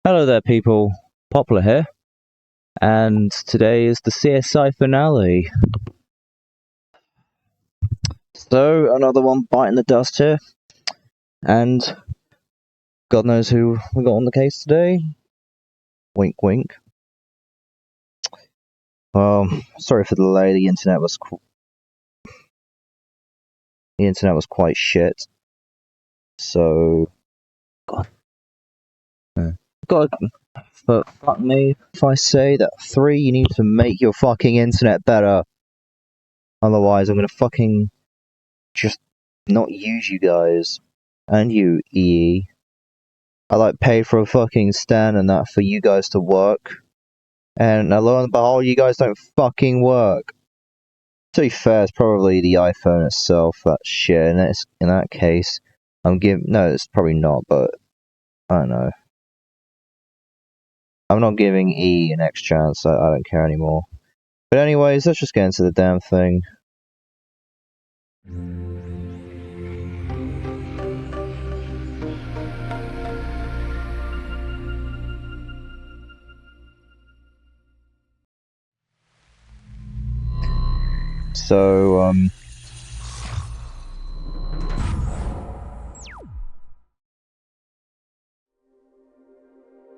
Hello there people, Popler here, and today is the CSI finale. So, another one biting the dust here, and God knows who we got on the case today. Wink wink. Well, sorry for the delay, the internet was quite shit. So, God, but fuck me if I say that 3, you need to make your fucking internet better. Otherwise, I'm gonna fucking just not use you guys. And you, EE. I paid for a fucking stand and that for you guys to work. And lo and behold, you guys don't fucking work. To be fair, it's probably the iPhone itself, that shit. And in that case, no, it's probably not, but I don't know. I'm not giving E an X chance, I don't care anymore. But anyways, let's just get into the damn thing. So,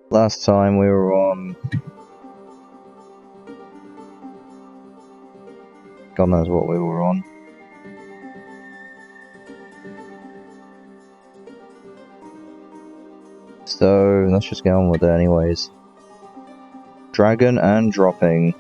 last time we were on... God knows what we were on. So, let's just get on with it anyways. Dragon and dropping.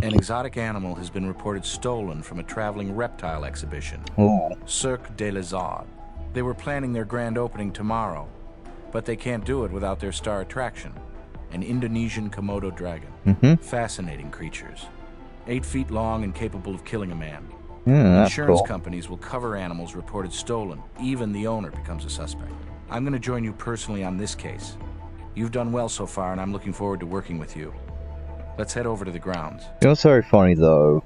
An exotic animal has been reported stolen from a traveling reptile exhibition. Ooh. Cirque des Lizards. They were planning their grand opening tomorrow, but they can't do it without their star attraction, an Indonesian Komodo dragon. Fascinating creatures. 8 feet long and capable of killing a man. That's Insurance cool. companies will cover animals reported stolen. Even the owner becomes a suspect. I'm going to join you personally on this case. You've done well so far, and I'm looking forward to working with you. Let's head over to the grounds. You know what's very funny though?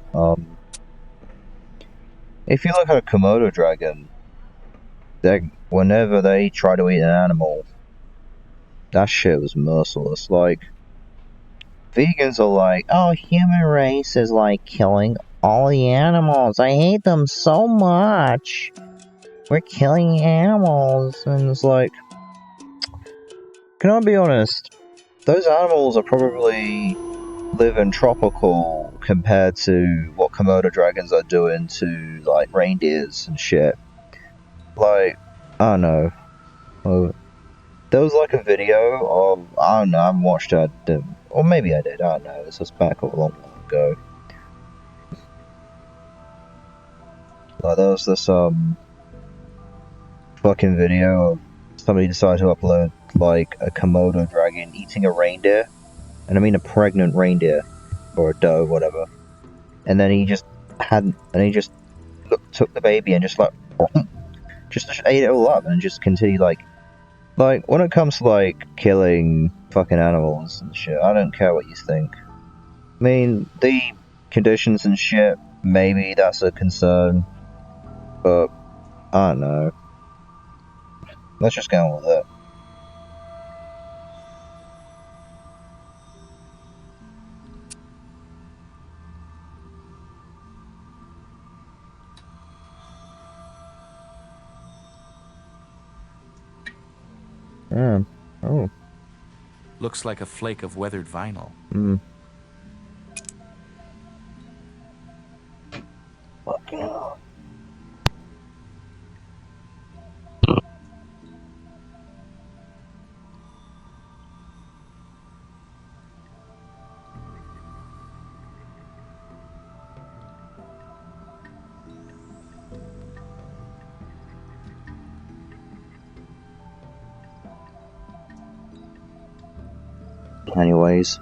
If you look at a Komodo dragon, whenever they try to eat an animal, that shit was merciless. Like, vegans are like, oh, human race is like killing all the animals. I hate them so much. We're killing animals. And it's like, can I be honest? Those animals are probably living tropical compared to what Komodo dragons are doing to, like, reindeers and shit. Like, I don't know. There was like a video of, I don't know, I haven't watched it, or maybe I did, I don't know, this was back a long time ago. Like, there was this, fucking video of somebody decided to upload, like, a Komodo dragon eating a reindeer, and I mean a pregnant reindeer, or a doe, whatever, and then he just took the baby and just, like, just ate it all up, and just continued, like, when it comes to, like, killing fucking animals and shit, I don't care what you think. I mean, the conditions and shit, maybe that's a concern, but I don't know. Let's just go on with it. Yeah. Oh. Looks like a flake of weathered vinyl. Fucking hell. Anyways.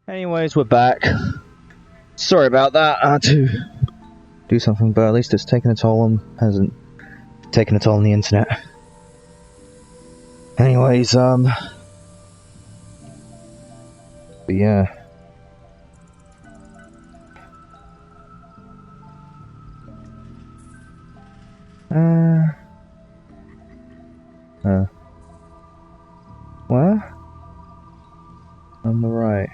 Anyways, we're back. Sorry about that. I had to do something, but at least it's taken a toll on, hasn't taken a toll on the internet. Anyways, but yeah. Where? On the right.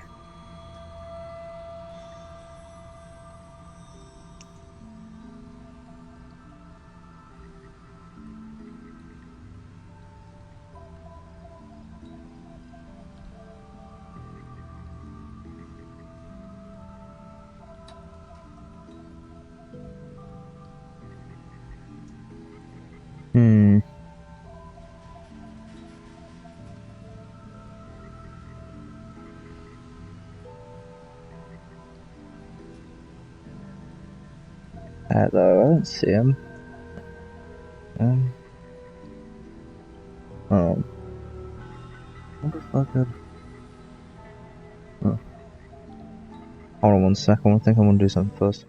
Though, I don't see him. Oh. What the fuck? Oh. Hold on one second, I think I want to do something first.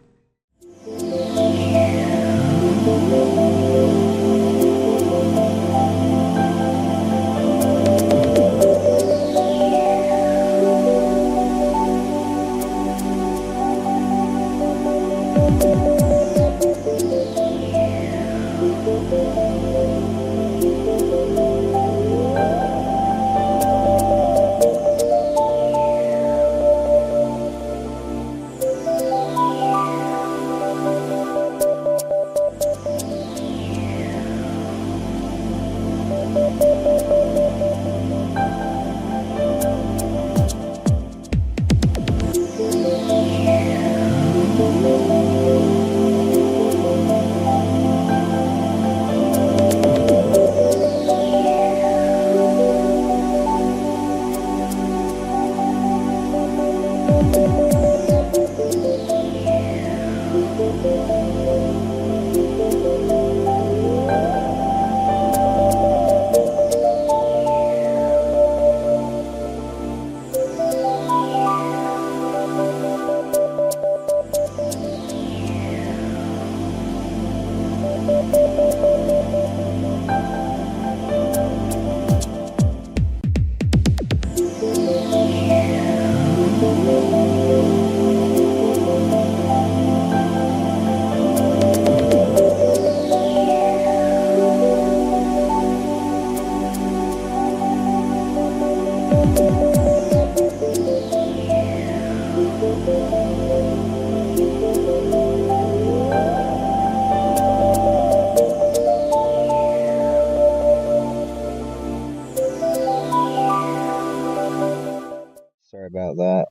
Sorry about that.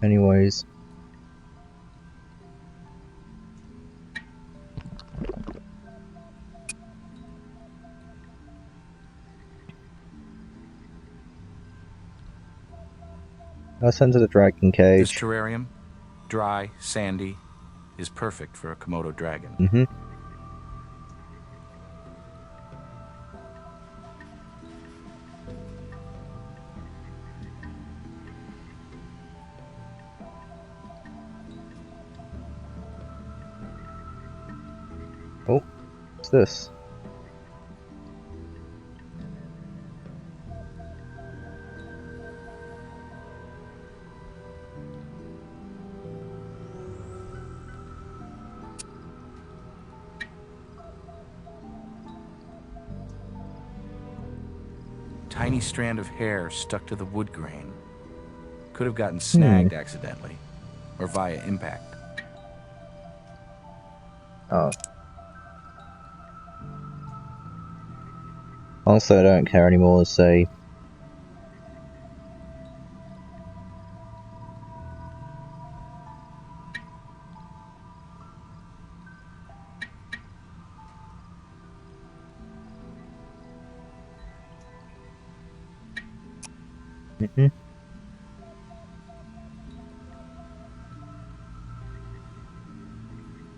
Anyways. Let's enter the dragon cage. This terrarium, dry, sandy, is perfect for a Komodo dragon. Mm-hmm. Oh, what's this? Tiny strand of hair stuck to the wood grain. Could have gotten snagged accidentally, or via impact. Oh. Also, I don't care anymore to say.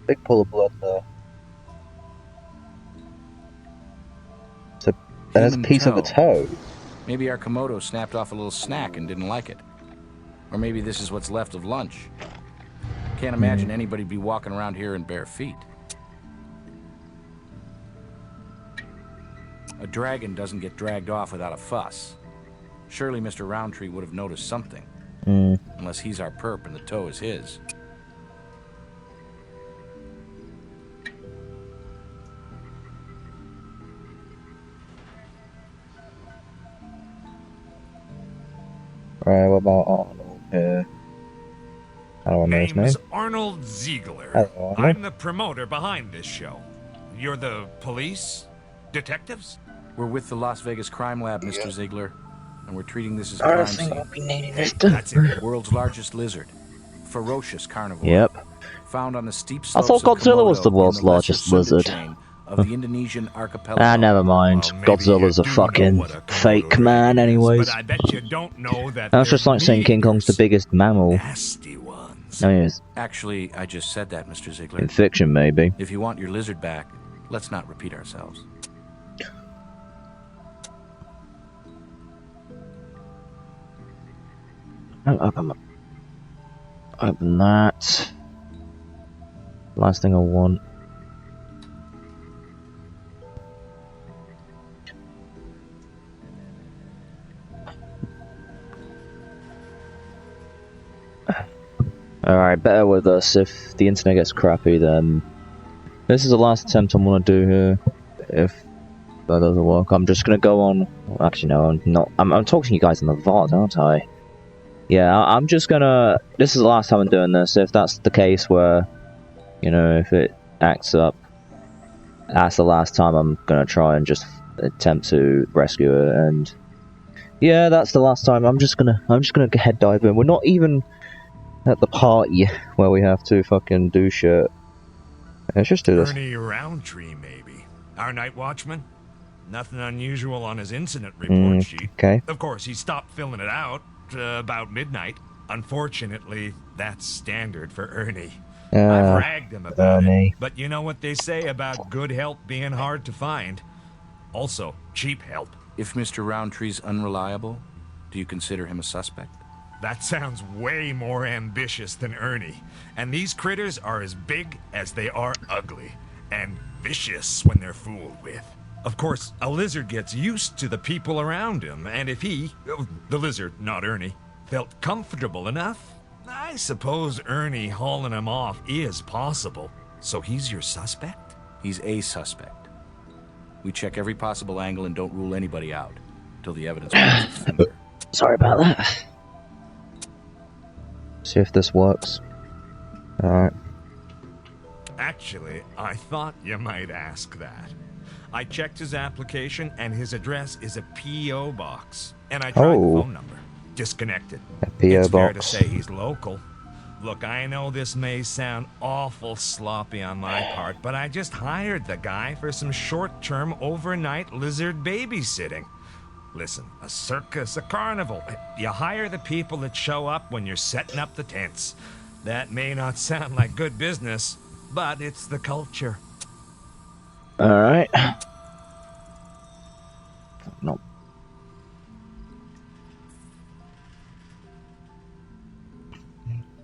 Big pool of blood there. So there's a piece of a toe. Maybe our Komodo snapped off a little snack and didn't like it. Or maybe this is what's left of lunch. Can't imagine anybody be walking around here in bare feet. A dragon doesn't get dragged off without a fuss. Surely Mr. Roundtree would have noticed something. Unless he's our perp and the toe is his. Right, what about Arnold here? I don't know his name. Name's Arnold Ziegler. Hello, I'm the promoter behind this show. You're the police? Detectives? We're with the Las Vegas Crime Lab, Mr. Ziegler. And we're treating this as a crime scene. I'll be needing this That's it. World's largest lizard. Ferocious carnivore. Yep. Found on the steep I slopes thought of Godzilla Komodo was the world's in the largest lesser lizard. chain of the Indonesian archipelago. Ah, never mind. Well, maybe Godzilla's you a do fucking know what a Komodo fake man, really is, anyways. But I bet you don't know that That's just like saying King Kong's the biggest mammal. nasty ones. No, yes. Actually, I just said that, Mr. Ziegler. In fiction, maybe. If you want your lizard back, let's not repeat ourselves. Open that. Last thing I want. Alright, bear with us. If the internet gets crappy, then this is the last attempt I'm gonna do here. If that doesn't work, I'm just gonna go on. Actually, no, I'm not. I'm talking to you guys in the VOD, aren't I? Yeah, I'm just gonna. This is the last time I'm doing this. If that's the case, where you know, if it acts up, that's the last time I'm gonna try and just attempt to rescue it. And yeah, that's the last time. I'm just gonna head dive in. We're not even at the party where we have to fucking do shit. Let's just do this. Ernie Roundtree, maybe. Our night watchman? Nothing unusual on his incident report sheet. Okay. Of course, he stopped filling it out about midnight. Unfortunately, that's standard for Ernie. I've ragged him about it, but you know what they say about good help being hard to find. Also, cheap help. If Mr. Roundtree's unreliable, do you consider him a suspect? That sounds way more ambitious than Ernie. And these critters are as big as they are ugly. And vicious when they're fooled with. Of course, a lizard gets used to the people around him, and if he, the lizard, not Ernie, felt comfortable enough, I suppose Ernie hauling him off is possible. So he's your suspect? He's a suspect. We check every possible angle and don't rule anybody out until the evidence points its finger. Sorry about that. See if this works. Alright. Actually, I thought you might ask that. I checked his application, and his address is a P.O. box. And I tried the phone number. Disconnected. A P.O. It's fair to box. say he's local. Look, I know this may sound awful sloppy on my part, but I just hired the guy for some short-term overnight lizard babysitting. Listen, a circus, a carnival. You hire the people that show up when you're setting up the tents. That may not sound like good business, but it's the culture. Alright. No.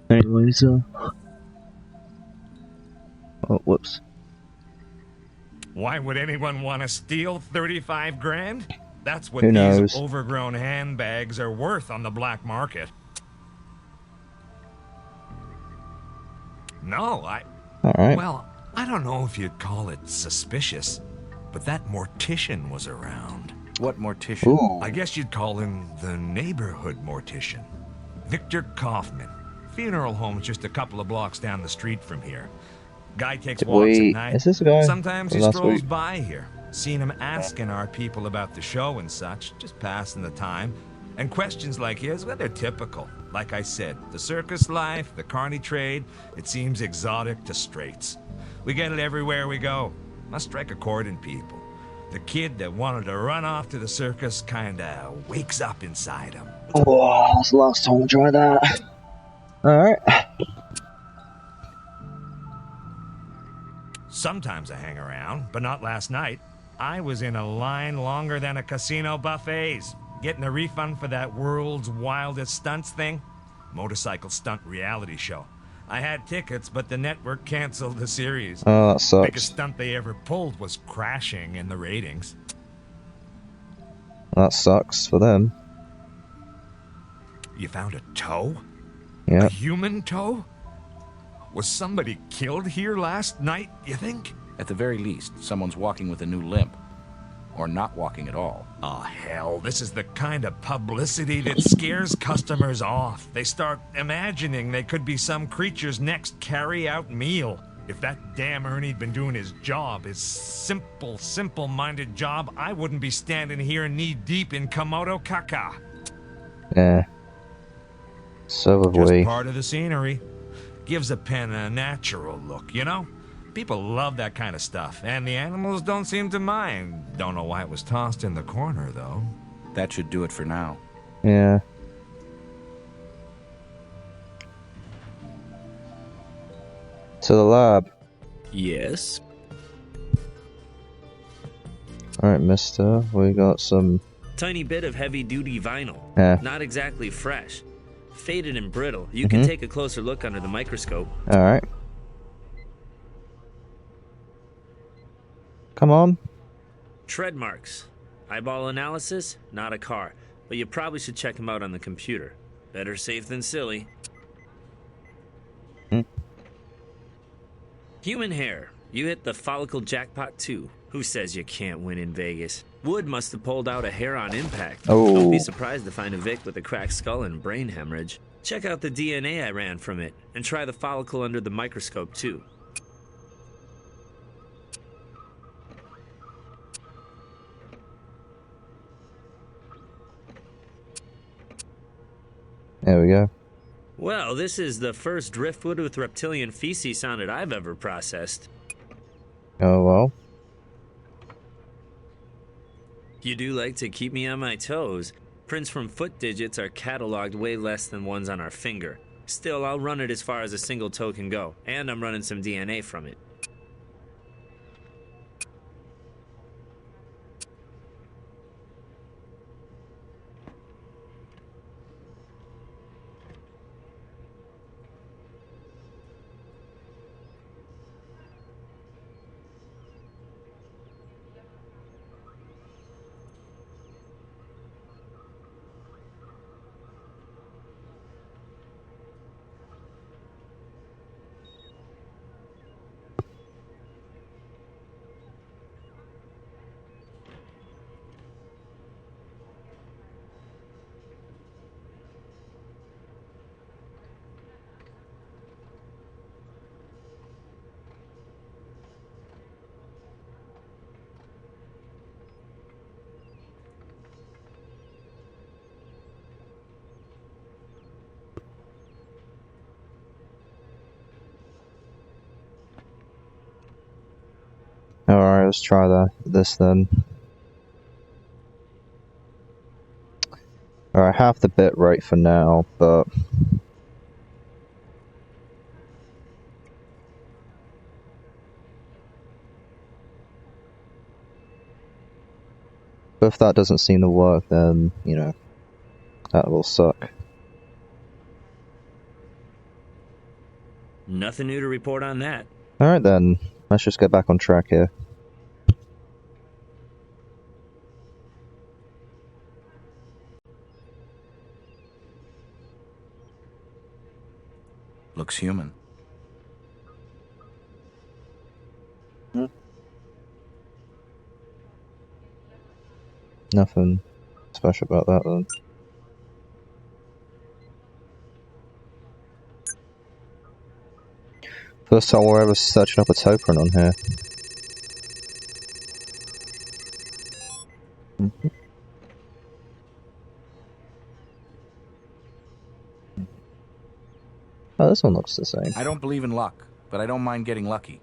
Anyways, oh, whoops. Why would anyone want to steal 35 grand? That's what Who these knows? overgrown handbags are worth on the black market. No, Alright. well, I don't know if you'd call it suspicious, but that mortician was around. What mortician? Ooh. I guess you'd call him the neighborhood mortician. Victor Kaufman. Funeral home's just a couple of blocks down the street from here. Guy takes walks at night. Is this a guy? Sometimes he Last strolls week. by here. Seen him asking our people about the show and such, just passing the time. And questions like his, well, they're typical. Like I said, the circus life, the carny trade, it seems exotic to straights. We get it everywhere we go. Must strike a chord in people. The kid that wanted to run off to the circus kinda wakes up inside him. Oh, that's the last time I tried that. Alright. Sometimes I hang around, but not last night. I was in a line longer than a casino buffet's, getting a refund for that world's wildest stunts thing. Motorcycle stunt reality show. I had tickets, but the network canceled the series. Oh, that sucks. Biggest stunt they ever pulled was crashing in the ratings. That sucks for them. You found a toe? Yeah. A human toe? Was somebody killed here last night, you think? At the very least, someone's walking with a new limp. Or not walking at all. Oh, hell, this is the kind of publicity that scares customers off. They start imagining they could be some creature's next carry-out meal. If that damn Ernie'd been doing his job, his simple-minded job, I wouldn't be standing here knee-deep in Komodo caca. Yeah. So have Just we. part of the scenery. Gives a pen a natural look, you know? People love that kind of stuff, and the animals don't seem to mind. Don't know why it was tossed in the corner, though. That should do it for now. Yeah. To the lab. Yes. Alright, mister. We got some... Tiny bit of heavy-duty vinyl. Yeah. Not exactly fresh. Faded and brittle. You can take a closer look under the microscope. Alright. Come on. Tread marks. Eyeball analysis? Not a car. But you probably should check them out on the computer. Better safe than silly. Human hair. You hit the follicle jackpot too. Who says you can't win in Vegas? Wood must have pulled out a hair on impact. Oh. Don't be surprised to find a Vic with a cracked skull and brain hemorrhage. Check out the DNA I ran from it, and try the follicle under the microscope too. There we go. Well, this is the first driftwood with reptilian feces sounded I've ever processed. Oh well. You do like to keep me on my toes. Prints from foot digits are cataloged way less than ones on our finger. Still, I'll run it as far as a single toe can go, and I'm running some DNA from it. Alright, let's try this then. Alright, half the bit rate for now, but... if that doesn't seem to work, then, you know, that will suck. Nothing new to report on that. Alright then, let's just get back on track here. Looks human. Nothing special about that then. First time we're ever searching up a toe print on here. Oh, this one looks the same. I don't believe in luck, but I don't mind getting lucky.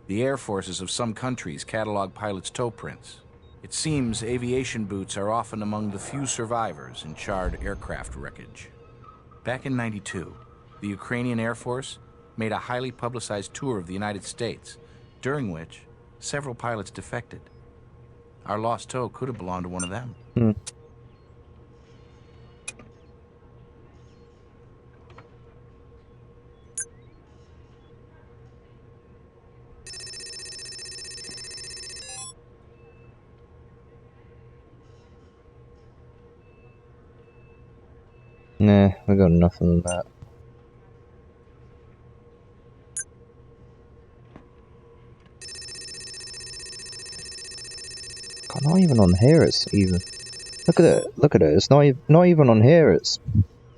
The air forces of some countries catalog pilots' toe prints. It seems aviation boots are often among the few survivors in charred aircraft wreckage. Back in '92, the Ukrainian Air Force made a highly publicized tour of the United States, during which several pilots defected. Our lost toe could have belonged to one of them. Nah, we got nothing on that. God, not even on here it's even. Look at it, look at it. It's not even on here it's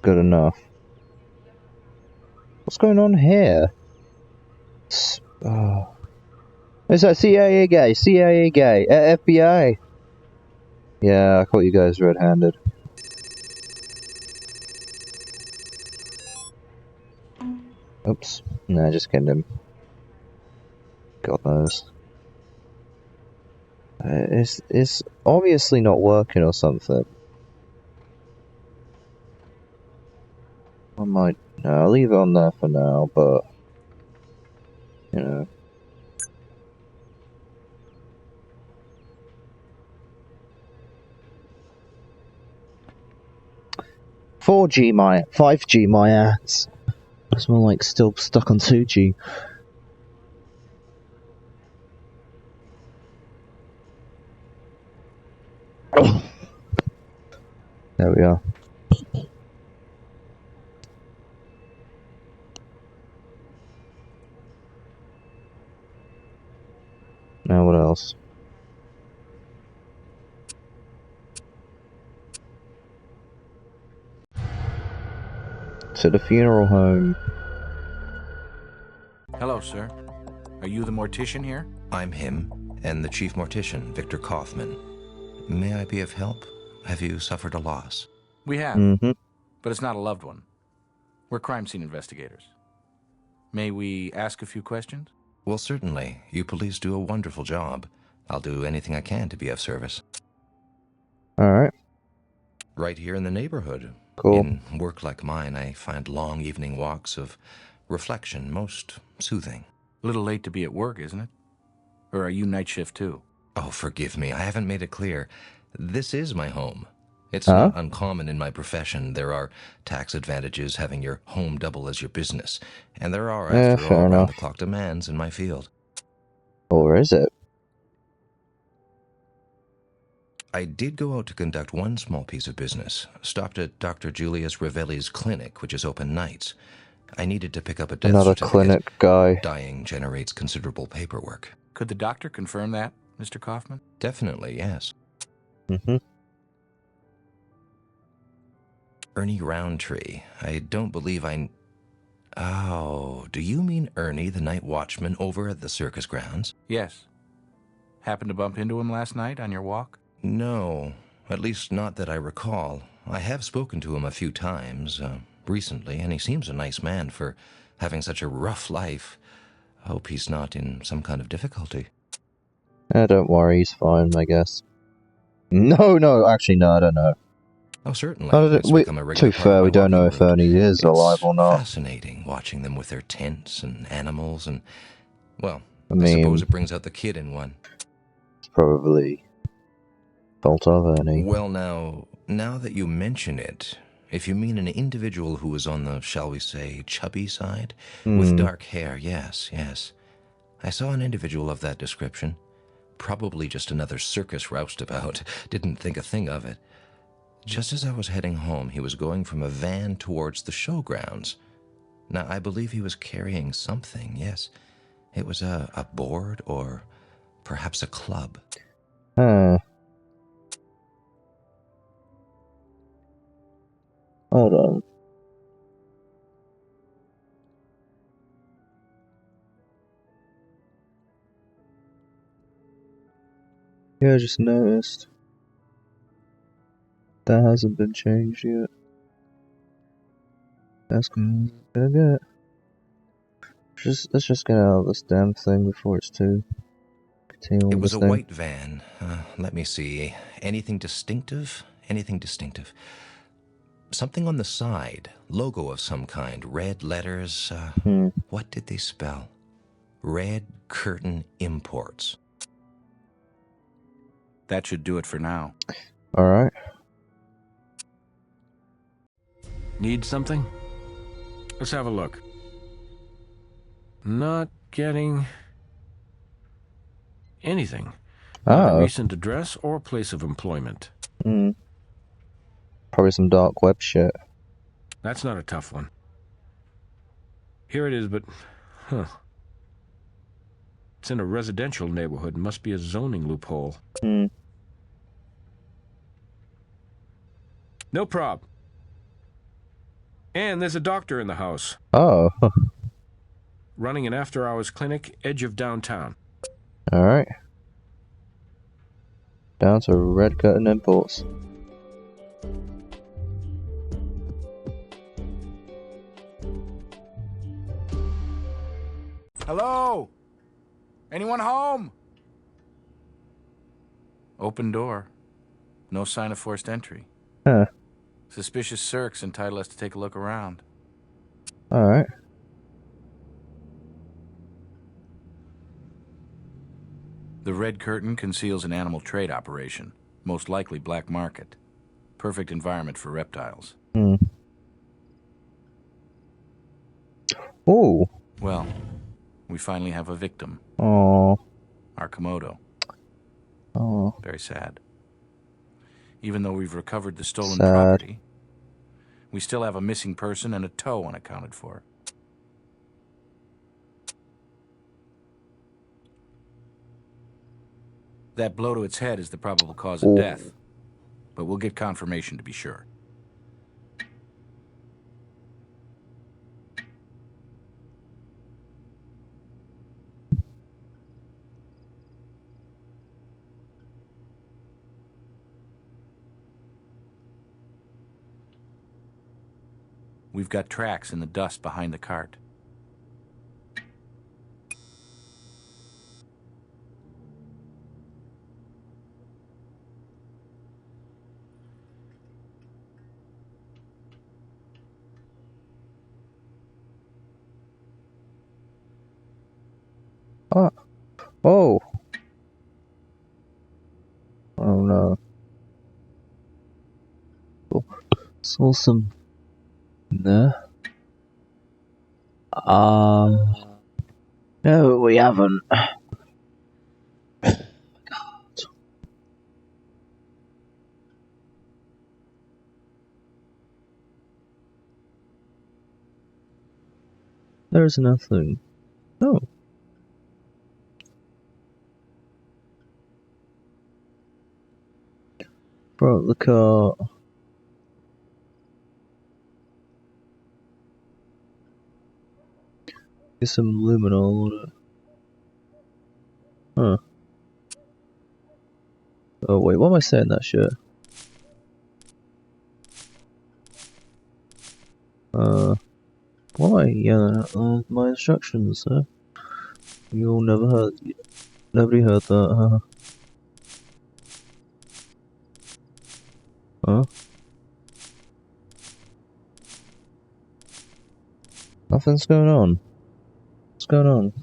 good enough. What's going on here? Oh. It's that CIA guy, FBI. Yeah, I caught you guys red-handed. Oops. Nah, just kidding him. God knows. It's obviously not working or something. I might... No, I'll leave it on there for now, but... You know... 4G my... 5G my ass. It's more like still stuck on 2G. Oh. There we are. Now what else? To the funeral home. Hello, sir. Are you the mortician here? I'm him, and the chief mortician, Victor Kaufman. May I be of help? Have you suffered a loss? We have, but it's not a loved one. We're crime scene investigators. May we ask a few questions? Well, certainly. You police do a wonderful job. I'll do anything I can to be of service. Alright. Right here in the neighborhood. Cool. In work like mine, I find long evening walks of reflection most soothing. A little late to be at work, isn't it? Or are you night shift too? Oh, forgive me. I haven't made it clear. This is my home. It's not uncommon in my profession. There are tax advantages having your home double as your business. And there are, after all, round-the-clock demands in my field. Or is it? I did go out to conduct one small piece of business. Stopped at Dr. Julius Ravelli's clinic, which is open nights. I needed to pick up a death Another certificate. clinic guy. Dying generates considerable paperwork. Could the doctor confirm that, Mr. Kaufman? Definitely, yes. Mm-hmm. Ernie Roundtree. I don't believe I... Oh, do you mean Ernie, the night watchman over at the circus grounds? Yes. Happened to bump into him last night on your walk? No, at least not that I recall. I have spoken to him a few times recently, and he seems a nice man for having such a rough life. I hope he's not in some kind of difficulty. Don't worry, he's fine, I guess. No, actually, no, I don't know. Oh, certainly. It's become a regular to be part fair, of my we don't know walking if Ernie is alive or not. It's fascinating watching them with their tents and animals and, well, I I suppose it brings out the kid in one. It's probably fault of Ernie. Well, now that you mention it, if you mean an individual who is on the, shall we say, chubby side, with dark hair, yes. I saw an individual of that description. Probably just another circus roustabout. Didn't think a thing of it. Just as I was heading home, he was going from a van towards the showgrounds. Now, I believe he was carrying something, yes. It was a board or perhaps a club. Hold on. Yeah, I just noticed. That hasn't been changed yet. That's gonna get. Let's just get out of this damn thing before it's too. Continue It with was this a thing. white van. Let me see. Anything distinctive? Anything distinctive? Something on the side. Logo of some kind. Red letters. What did they spell? Red Curtain Imports. That should do it for now. Alright. Need something? Let's have a look. Not getting anything. Not a Oh. recent address or place of employment. Probably some dark web shit. That's not a tough one. Here it is, but... Huh. It's in a residential neighborhood. Must be a zoning loophole. No prob. And there's a doctor in the house. Oh. Running an after-hours clinic, edge of downtown. Alright. Down to Red Curtain Imports. Hello? Anyone home? Open door. No sign of forced entry. Huh. Suspicious circs entitle us to take a look around. Alright. The red curtain conceals an animal trade operation, most likely black market. Perfect environment for reptiles. Ooh. Well, we finally have a victim. Oh. Our Komodo. Oh. Very sad. Even though we've recovered the stolen Sad. property, we still have a missing person and a toe unaccounted for. That blow to its head is the probable cause of death, but we'll get confirmation to be sure. We've got tracks in the dust behind the cart. Oh. Oh. Oh no. Saw some there. No, we haven't. God. There's nothing. Oh. Brought the car. Get some luminol on it. Huh. Oh wait, why am I saying that shit? Why am I yelling at my instructions, sir? You all never heard. Nobody heard that, huh? Huh? Nothing's going on. What's going on?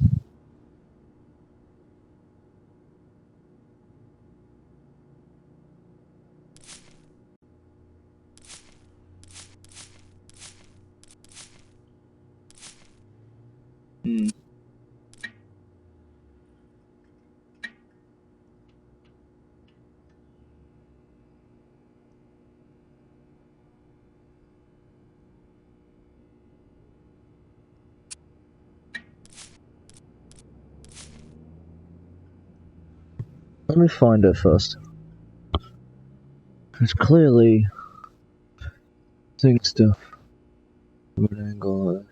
Let me find it first. It's clearly doing stuff from an angle.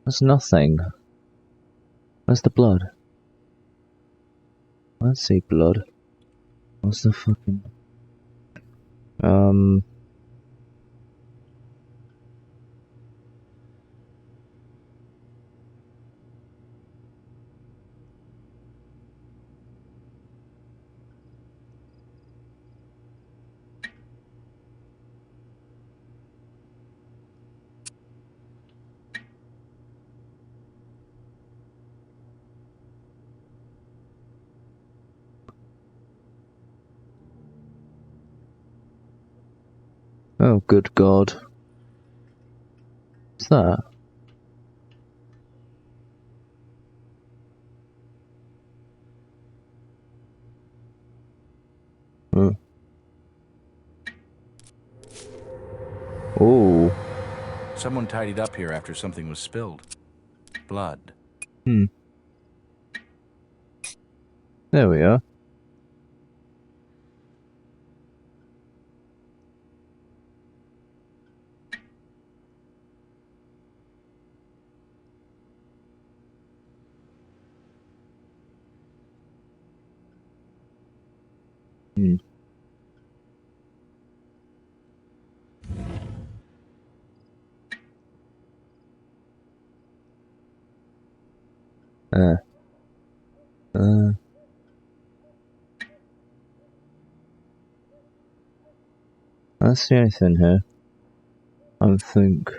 There's nothing. Where's the blood? I don't see blood. What's the fucking... Oh, good God. What's that? Hmm. Oh. Someone tidied up here after something was spilled. Blood. Hmm. There we are. Hmm. I don't see anything here. I don't think.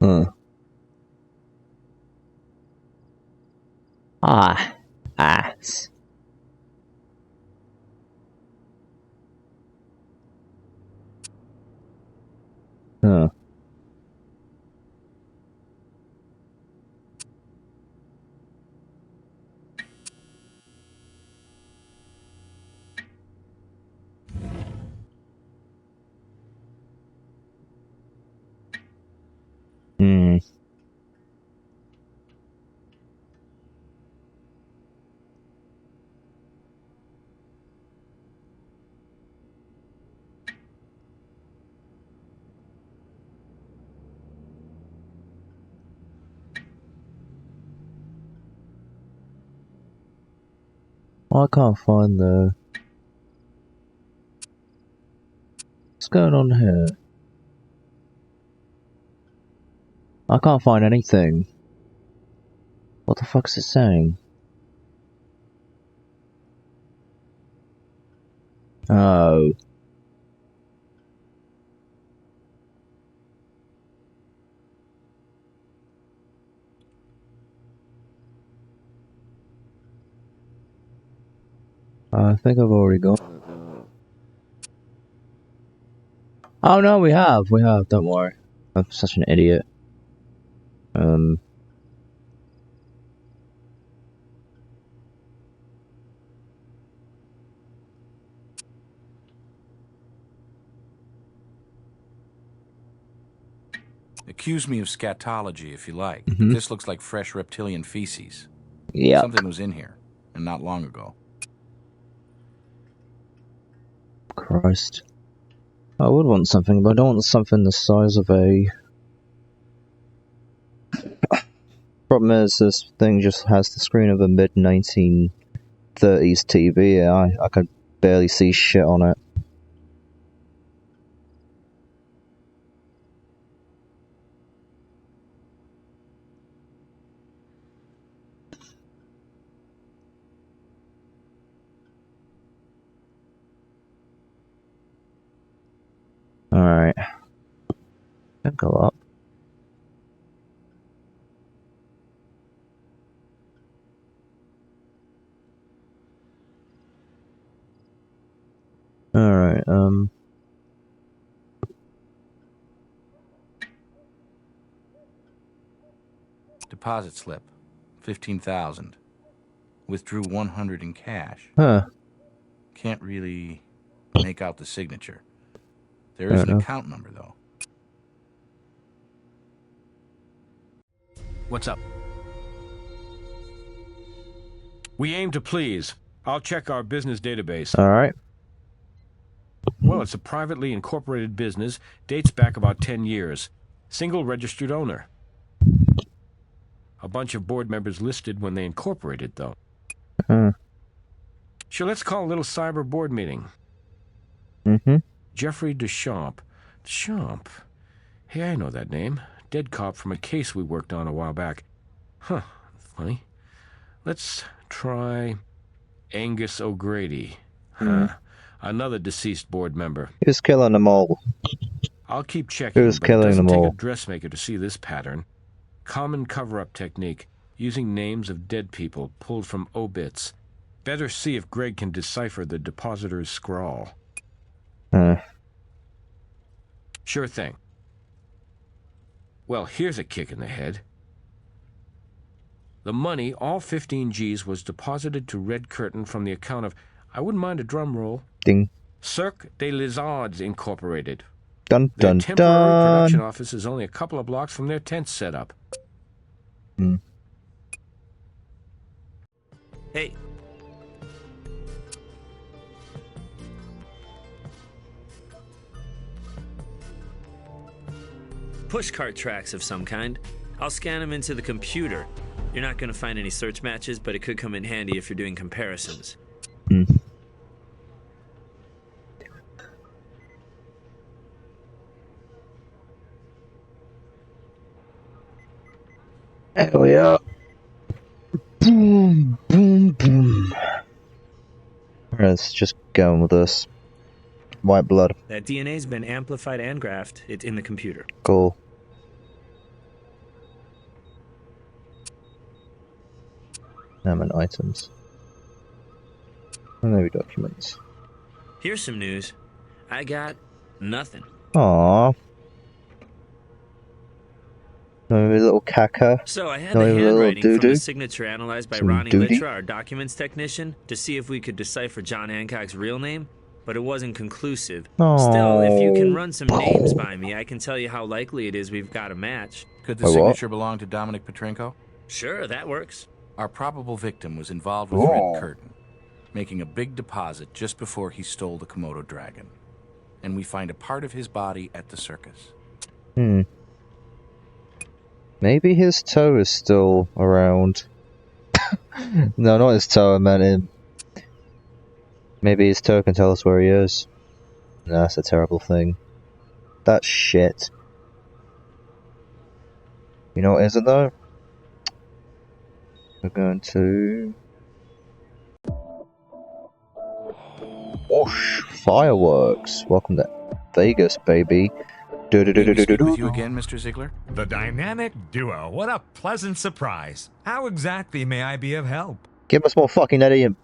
Huh. Ah. Ass. Huh. Hmm. I can't find the... What's going on here? I can't find anything. What the fuck's it saying? Oh. I think I've already got it. Oh no, we have, don't worry. I'm such an idiot. Accuse me of scatology if you like, but this looks like fresh reptilian feces. Yeah. Something was in here, and not long ago. Christ. I would want something, but I don't want something the size of a... Problem is, this thing just has the screen of a mid-1930s TV. I can barely see shit on it. Alright. Don't go up. Alright, Deposit slip. 15,000. Withdrew 100 in cash. Huh. Can't really make out the signature. There is an account number, though. What's up? We aim to please. I'll check our business database. Alright. Well, it's a privately incorporated business, dates back about 10 years. Single registered owner. A bunch of board members listed when they incorporated, though. Sure, let's call a little cyber board meeting. Jeffrey Deschamps. Deschamps? Hey, I know that name. Dead cop from a case we worked on a while back. Huh, funny. Let's try Angus O'Grady. Another deceased board member. He was killing them all. I'll keep checking, Who's but it killing doesn't them take all? a dressmaker to see this pattern. Common cover-up technique, using names of dead people pulled from obits. Better see if Greg can decipher the depositor's scrawl. Sure thing. Well, here's a kick in the head. The money, all 15 G's, was deposited to Red Curtain from the account of, I wouldn't mind a drum roll, Ding. Cirque des Lizards Incorporated. Dun Their dun temporary production dun. office is only a couple of blocks from their tent setup. Hey. Pushcart tracks of some kind. I'll scan them into the computer. You're not going to find any search matches, but it could come in handy if you're doing comparisons. Hell yeah. Boom, boom, boom. Let's just go with this. White blood. That DNA's been amplified and graphed. It's in the computer. Cool. Element items. And maybe documents. Here's some news. I got nothing. Aww. Maybe a little caca. So I had No, the a little handwriting from doo-doo. the signature analyzed by Some Ronnie doo-doo. Litra, our documents technician, to see if we could decipher John Hancock's real name, but it wasn't conclusive. Still, if you can run some names by me, I can tell you how likely it is we've got a match. Could the What? signature belong to Dominic Petrenko? Sure, that works. Our probable victim was involved with Oh. Red Curtain, making a big deposit just before he stole the Komodo dragon. And we find a part of his body at the circus. Maybe his toe is still around. No, not his toe, I meant him. Maybe his toe can tell us where he is. No, that's a terrible thing. That's shit. You know what isn't though? We're going to... Whoosh! Fireworks! Welcome to Vegas, baby. May we speak with you again, Mr. Ziegler? The dynamic duo. What a pleasant surprise. How exactly may I be of help? Give us more fucking evidence.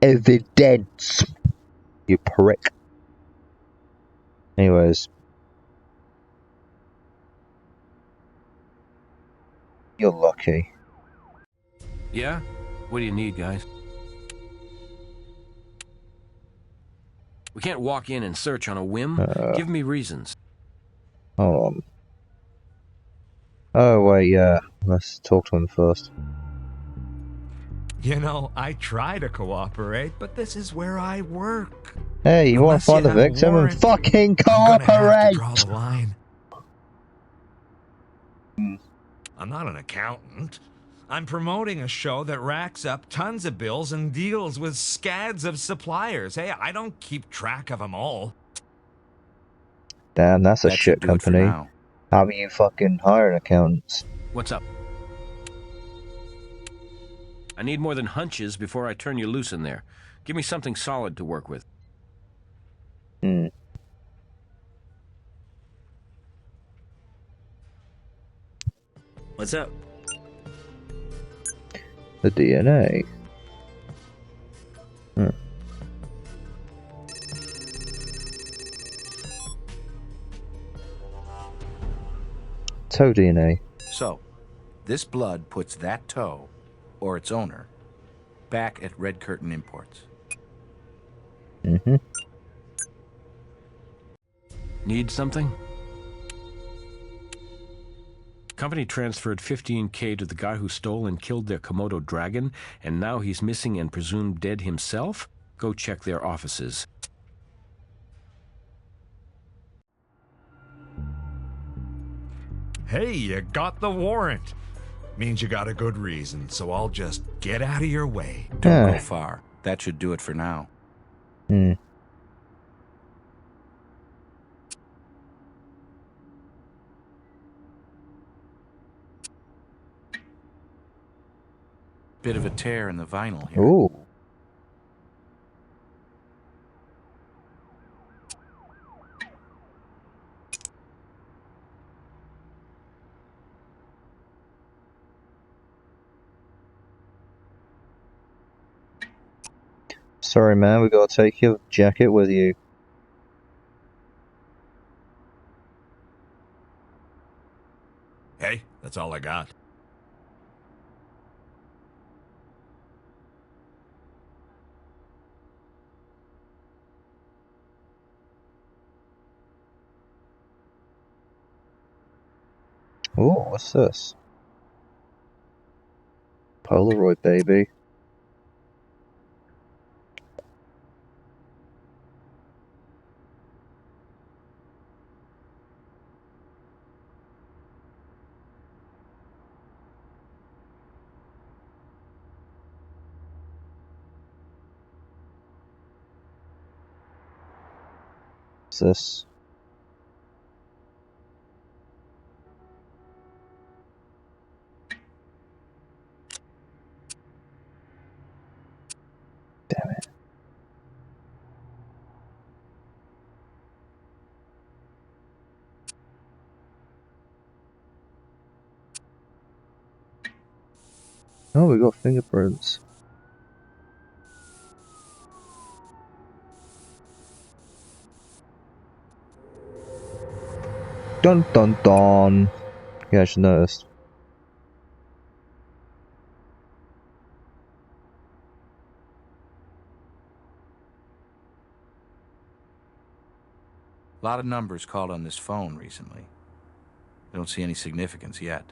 Evidence. You prick. Anyways. You're lucky. Yeah? What do you need, guys? We can't walk in and search on a whim. Give me reasons. Hold on. Oh, wait, yeah. Let's talk to him first. You know, I try to cooperate, but this is where I work. Hey, you want Unless to find you the have a victim and warrant, fucking I'm gonna have to cooperate! draw the line. I'm not an accountant. I'm promoting a show that racks up tons of bills and deals with scads of suppliers. Hey, I don't keep track of them all. Damn, that's a That shit should do it for company. now. How about you fucking hiring accountants? What's up? I need more than hunches before I turn you loose in there. Give me something solid to work with. What's up? The DNA. Toe DNA. So, this blood puts that toe, or its owner, back at Red Curtain Imports. Need something? Company transferred $15K to the guy who stole and killed their Komodo dragon, and now he's missing and presumed dead himself? go check their offices. Hey, you got the warrant. Means you got a good reason, so I'll just get out of your way. Don't go far. That should do it for now. Bit of a tear in the vinyl here. Ooh. Sorry, man, we gotta take your jacket with you. Hey, that's all I got. Ooh, what's this? Polaroid, baby. What's this? Damn it. Oh, we got fingerprints. Dun dun dun. Yeah, I should noticed. A lot of numbers called on this phone recently. I don't see any significance yet.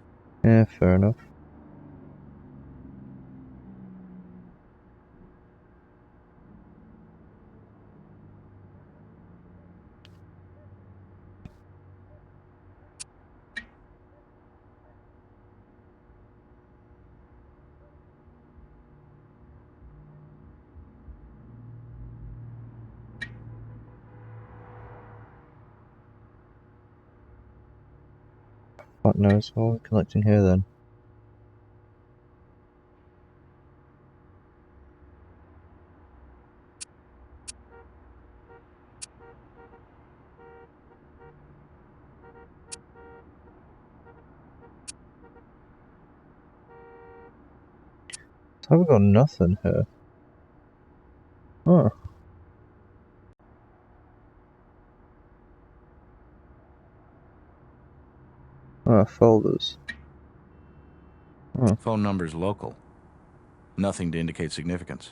Yeah, fair enough. Fuck knows what we're collecting here then. So we got nothing here. Huh. Folders. Phone number's local. Nothing to indicate significance.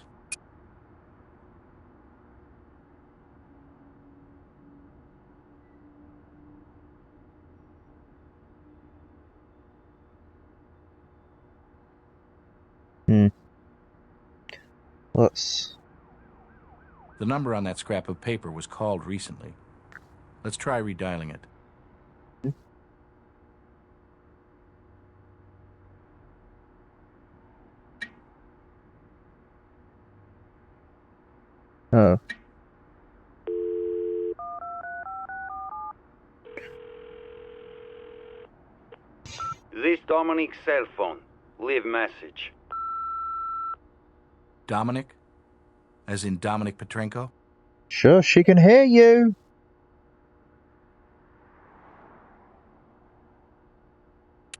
Let's... The number on that scrap of paper was called recently. Let's try redialing it. Oh. This Dominic's cell phone. Leave message. Dominic? As in Dominic Petrenko? Sure, she can hear you!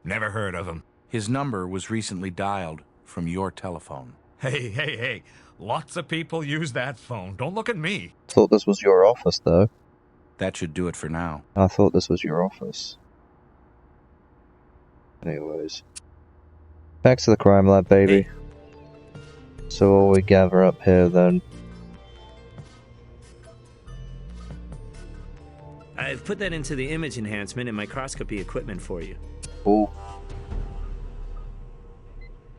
Never heard of him. His number was recently dialed from your telephone. Hey. Lots of people use that phone. Don't look at me. Thought this was your office, though. That should do it for now. I thought this was your office. Anyways. Back to the crime lab, baby. Hey. So what we gather up here, then? I've put that into the image enhancement and microscopy equipment for you. Ooh.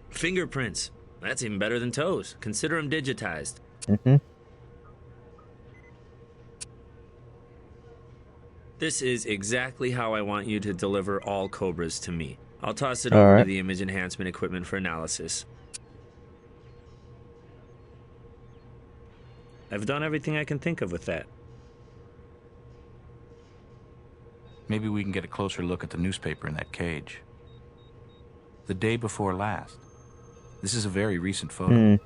Fingerprints. That's even better than toes. Consider them digitized. This is exactly how I want you to deliver all Cobras to me. I'll toss it over to the image enhancement equipment for analysis. I've done everything I can think of with that. Maybe we can get a closer look at the newspaper in that cage. The day before last. This is a very recent photo.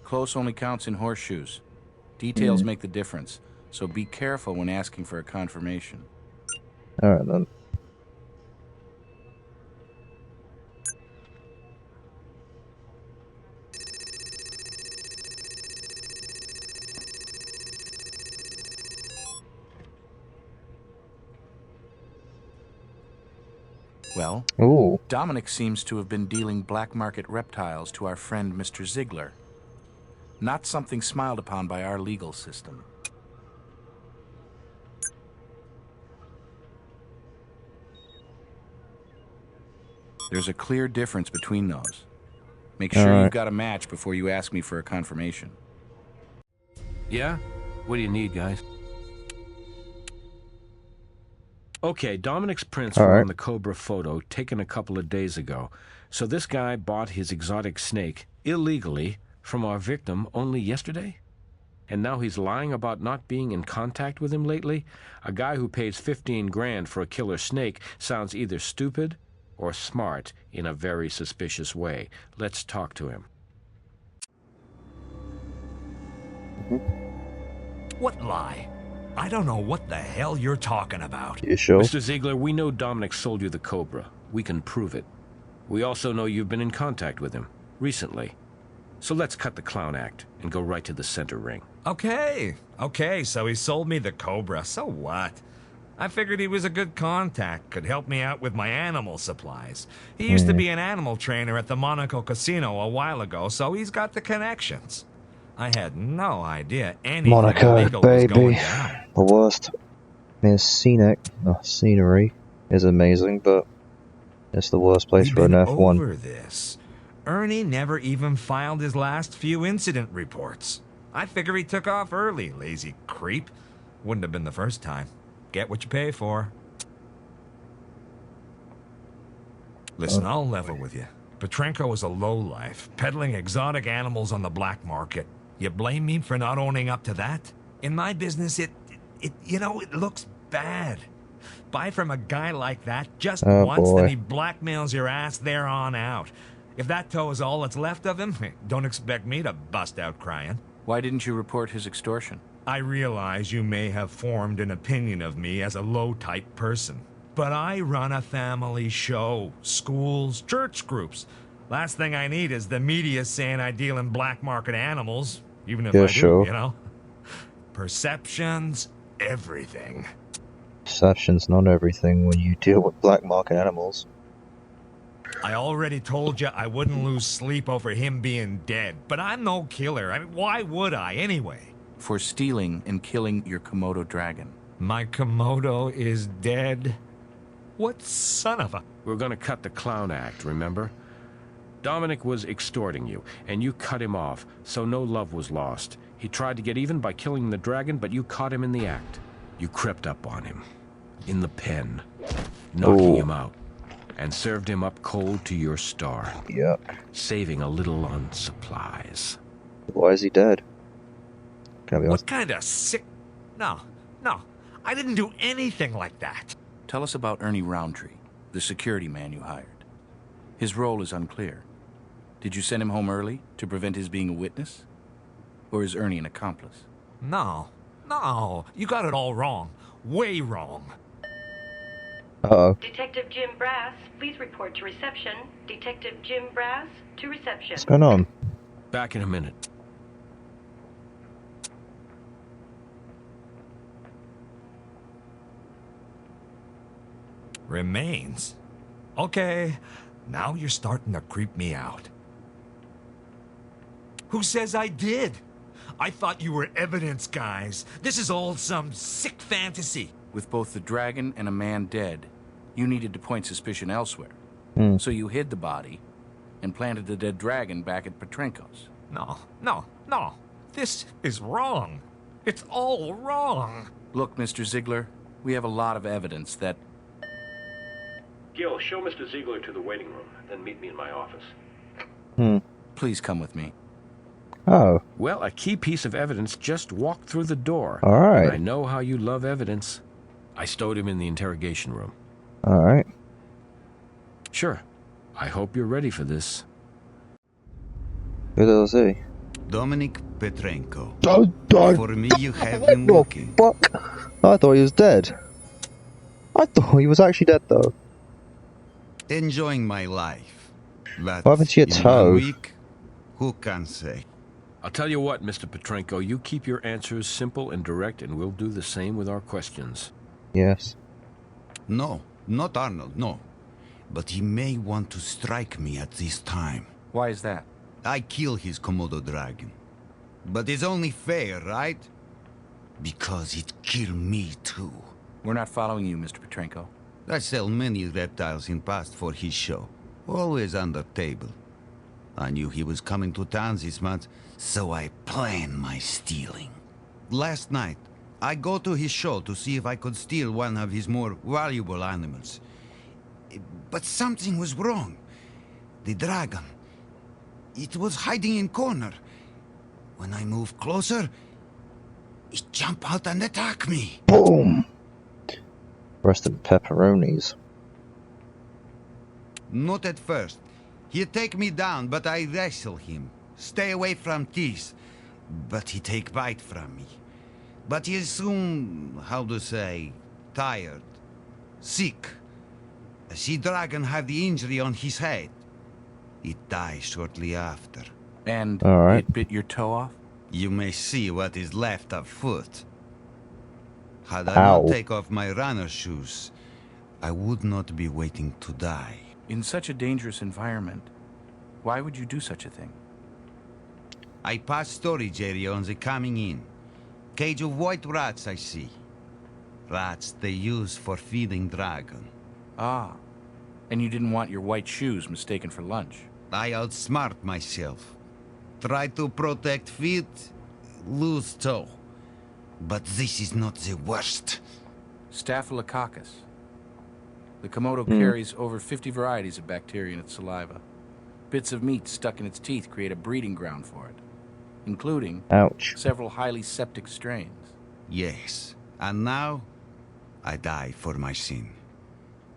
Close only counts in horseshoes. Details make the difference, so be careful when asking for a confirmation. Alright then. Well, Ooh. Dominic seems to have been dealing black market reptiles to our friend Mr. Ziegler. Not something smiled upon by our legal system. There's a clear difference between those. Make sure you've got a match before you ask me for a confirmation. Yeah? What do you need, guys? Okay, Dominic's prints were on the Cobra photo taken a couple of days ago. So this guy bought his exotic snake illegally from our victim only yesterday? And now he's lying about not being in contact with him lately? A guy who pays 15 grand for a killer snake sounds either stupid or smart in a very suspicious way. Let's talk to him. What lie? I don't know what the hell you're talking about. You sure? Mr. Ziegler, we know Dominic sold you the Cobra. We can prove it. We also know you've been in contact with him recently. So let's cut the clown act and go right to the center ring. Okay, so he sold me the Cobra. So what? I figured he was a good contact, could help me out with my animal supplies. He used to be an animal trainer at the Monaco Casino a while ago, so he's got the connections. I had no idea anything Monaco, illegal was going baby. down. The worst. I mean, scenery is amazing, but it's the worst place We've for an been F1. over this. Ernie never even filed his last few incident reports. I figure he took off early, lazy creep. Wouldn't have been the first time. Get what you pay for. Listen, I'll level with you. Petrenko is a lowlife, peddling exotic animals on the black market. You blame me for not owning up to that? In my business, it looks bad. Buy from a guy like that just once, then he blackmails your ass there on out. If that toe is all that's left of him, don't expect me to bust out crying. Why didn't you report his extortion? I realize you may have formed an opinion of me as a low-type person, but I run a family show, schools, church groups. Last thing I need is the media saying I deal in black market animals, even if I do, you know? Perceptions, everything. Perception's not everything when you deal with black market animals. I already told you I wouldn't lose sleep over him being dead, but I'm no killer. I mean, why would I, anyway? For stealing and killing your Komodo dragon. My Komodo is dead? What son of a... We're gonna cut the clown act, remember? Dominic was extorting you, and you cut him off, so no love was lost. He tried to get even by killing the dragon, but you caught him in the act. You crept up on him, in the pen, knocking him out, and served him up cold to your star. Yep. Saving a little on supplies. Why is he dead? What kind of sick... No, I didn't do anything like that. Tell us about Ernie Roundtree, the security man you hired. His role is unclear. Did you send him home early to prevent his being a witness? Or is Ernie an accomplice? No, you got it all wrong. Way wrong. Uh-oh. Detective Jim Brass, please report to reception. Detective Jim Brass to reception. What's going on? Back in a minute. Remains? Okay, now you're starting to creep me out. Who says I did? I thought you were evidence guys. This is all some sick fantasy. With both the dragon and a man dead, you needed to point suspicion elsewhere. So you hid the body and planted the dead dragon back at Petrenko's. No. This is wrong. It's all wrong. Look, Mr. Ziegler, we have a lot of evidence that... Gil, show Mr. Ziegler to the waiting room, then meet me in my office. Please come with me. Oh. Well, a key piece of evidence just walked through the door. All right. And I know how you love evidence. I stowed him in the interrogation room. All right. Sure. I hope you're ready for this. Who the hell is he? Dominic Petrenko. Oh, For me, you have been looking. Fuck. I thought he was dead. I thought he was actually dead, though. Enjoying my life. But What happened to your in toe? 1 week, who can say? I'll tell you what, Mr. Petrenko, you keep your answers simple and direct, and we'll do the same with our questions. Yes. No, not Arnold, no. But he may want to strike me at this time. Why is that? I kill his Komodo dragon. But it's only fair, right? Because it killed me too. We're not following you, Mr. Petrenko. I sell many reptiles in past for his show. Always under table. I knew he was coming to town this month, so I planned my stealing. Last night, I go to his show to see if I could steal one of his more valuable animals. But something was wrong. The dragon, it was hiding in corner. When I moved closer, it jumped out and attacked me. Boom! Rest of the pepperonis. Not at first. He'd take me down, but I wrestle him. Stay away from teeth. But he take bite from me. But he is soon, how to say, tired. Sick. The sea dragon had the injury on his head. It died shortly after. And All right. it bit your toe off? You may see what is left of foot. Had I Ow. not take off my runner shoes, I would not be waiting to die. In such a dangerous environment, why would you do such a thing? I pass storage area on the coming in. Cage of white rats I see. Rats they use for feeding dragon. Ah, and you didn't want your white shoes mistaken for lunch. I outsmart myself. Try to protect feet, lose toe. But this is not the worst. Staphylococcus. The Komodo carries over 50 varieties of bacteria in its saliva. Bits of meat stuck in its teeth create a breeding ground for it, including Ouch. several highly septic strains. Yes, and now I die for my sin.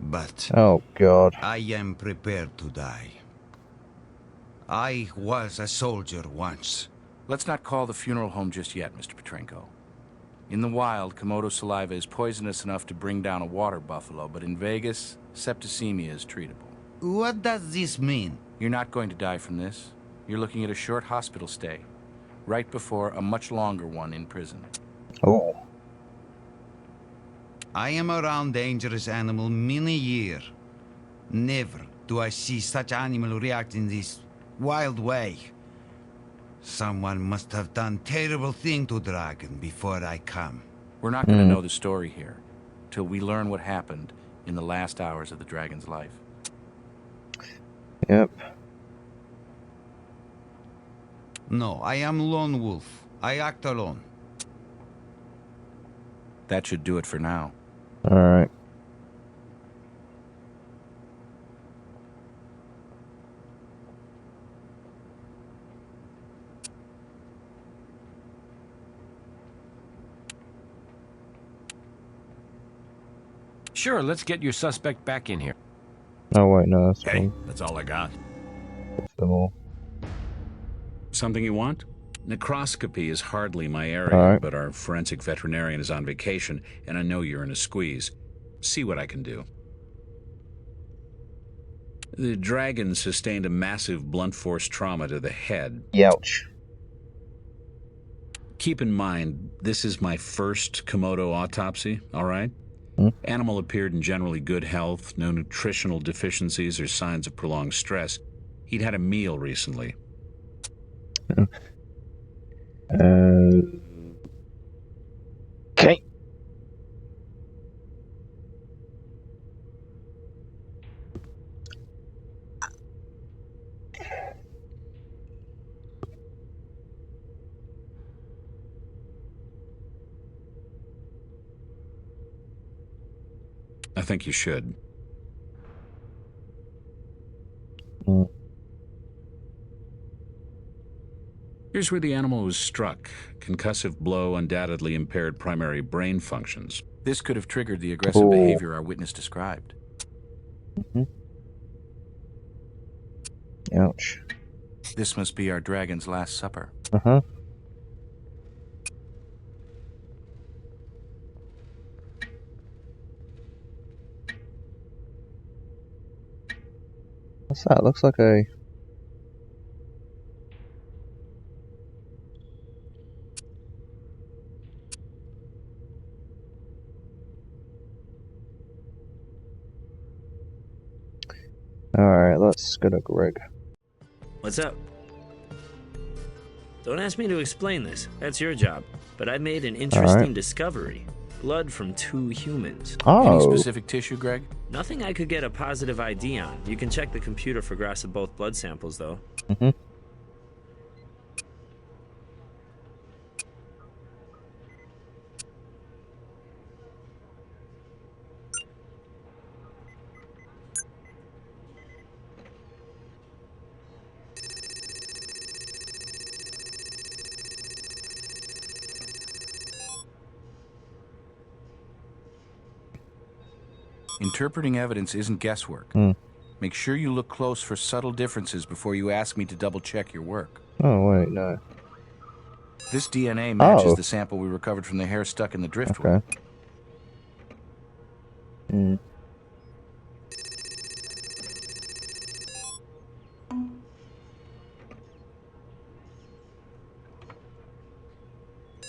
But Oh, God. I am prepared to die. I was a soldier once. Let's not call the funeral home just yet, Mr. Petrenko. In the wild, Komodo saliva is poisonous enough to bring down a water buffalo, but in Vegas, septicemia is treatable. What does this mean? You're not going to die from this. You're looking at a short hospital stay, right before a much longer one in prison. Oh. I am around dangerous animal many year. Never do I see such animal react in this wild way. Someone must have done terrible thing to dragon before I come. We're not going to know the story here till we learn what happened in the last hours of the dragon's life. Yep. No, I am lone wolf. I act alone. That should do it for now. Alright. Sure, let's get your suspect back in here. Oh, wait, no, that's Hey, wrong. that's all I got. Them all. Something you want? Necroscopy is hardly my area, All right. but our forensic veterinarian is on vacation, and I know you're in a squeeze. See what I can do. The dragon sustained a massive blunt force trauma to the head. Youch. Keep in mind, this is my first Komodo autopsy, all right? Animal appeared in generally good health, no nutritional deficiencies or signs of prolonged stress. He'd had a meal recently. Okay. I think you should. Here's where the animal was struck. Concussive blow undoubtedly impaired primary brain functions. This could have triggered the aggressive behavior our witness described. Ouch. This must be our dragon's last supper. What's that? Looks like a... Alright, let's go to Greg. What's up? Don't ask me to explain this. That's your job. But I made an interesting discovery. Blood from 2 humans. Any specific tissue, Greg? Nothing I could get a positive ID on. You can check the computer for graphs of both blood samples, though. Interpreting evidence isn't guesswork. Make sure you look close for subtle differences before you ask me to double-check your work. Oh, wait, no. This DNA matches the sample we recovered from the hair stuck in the driftwood.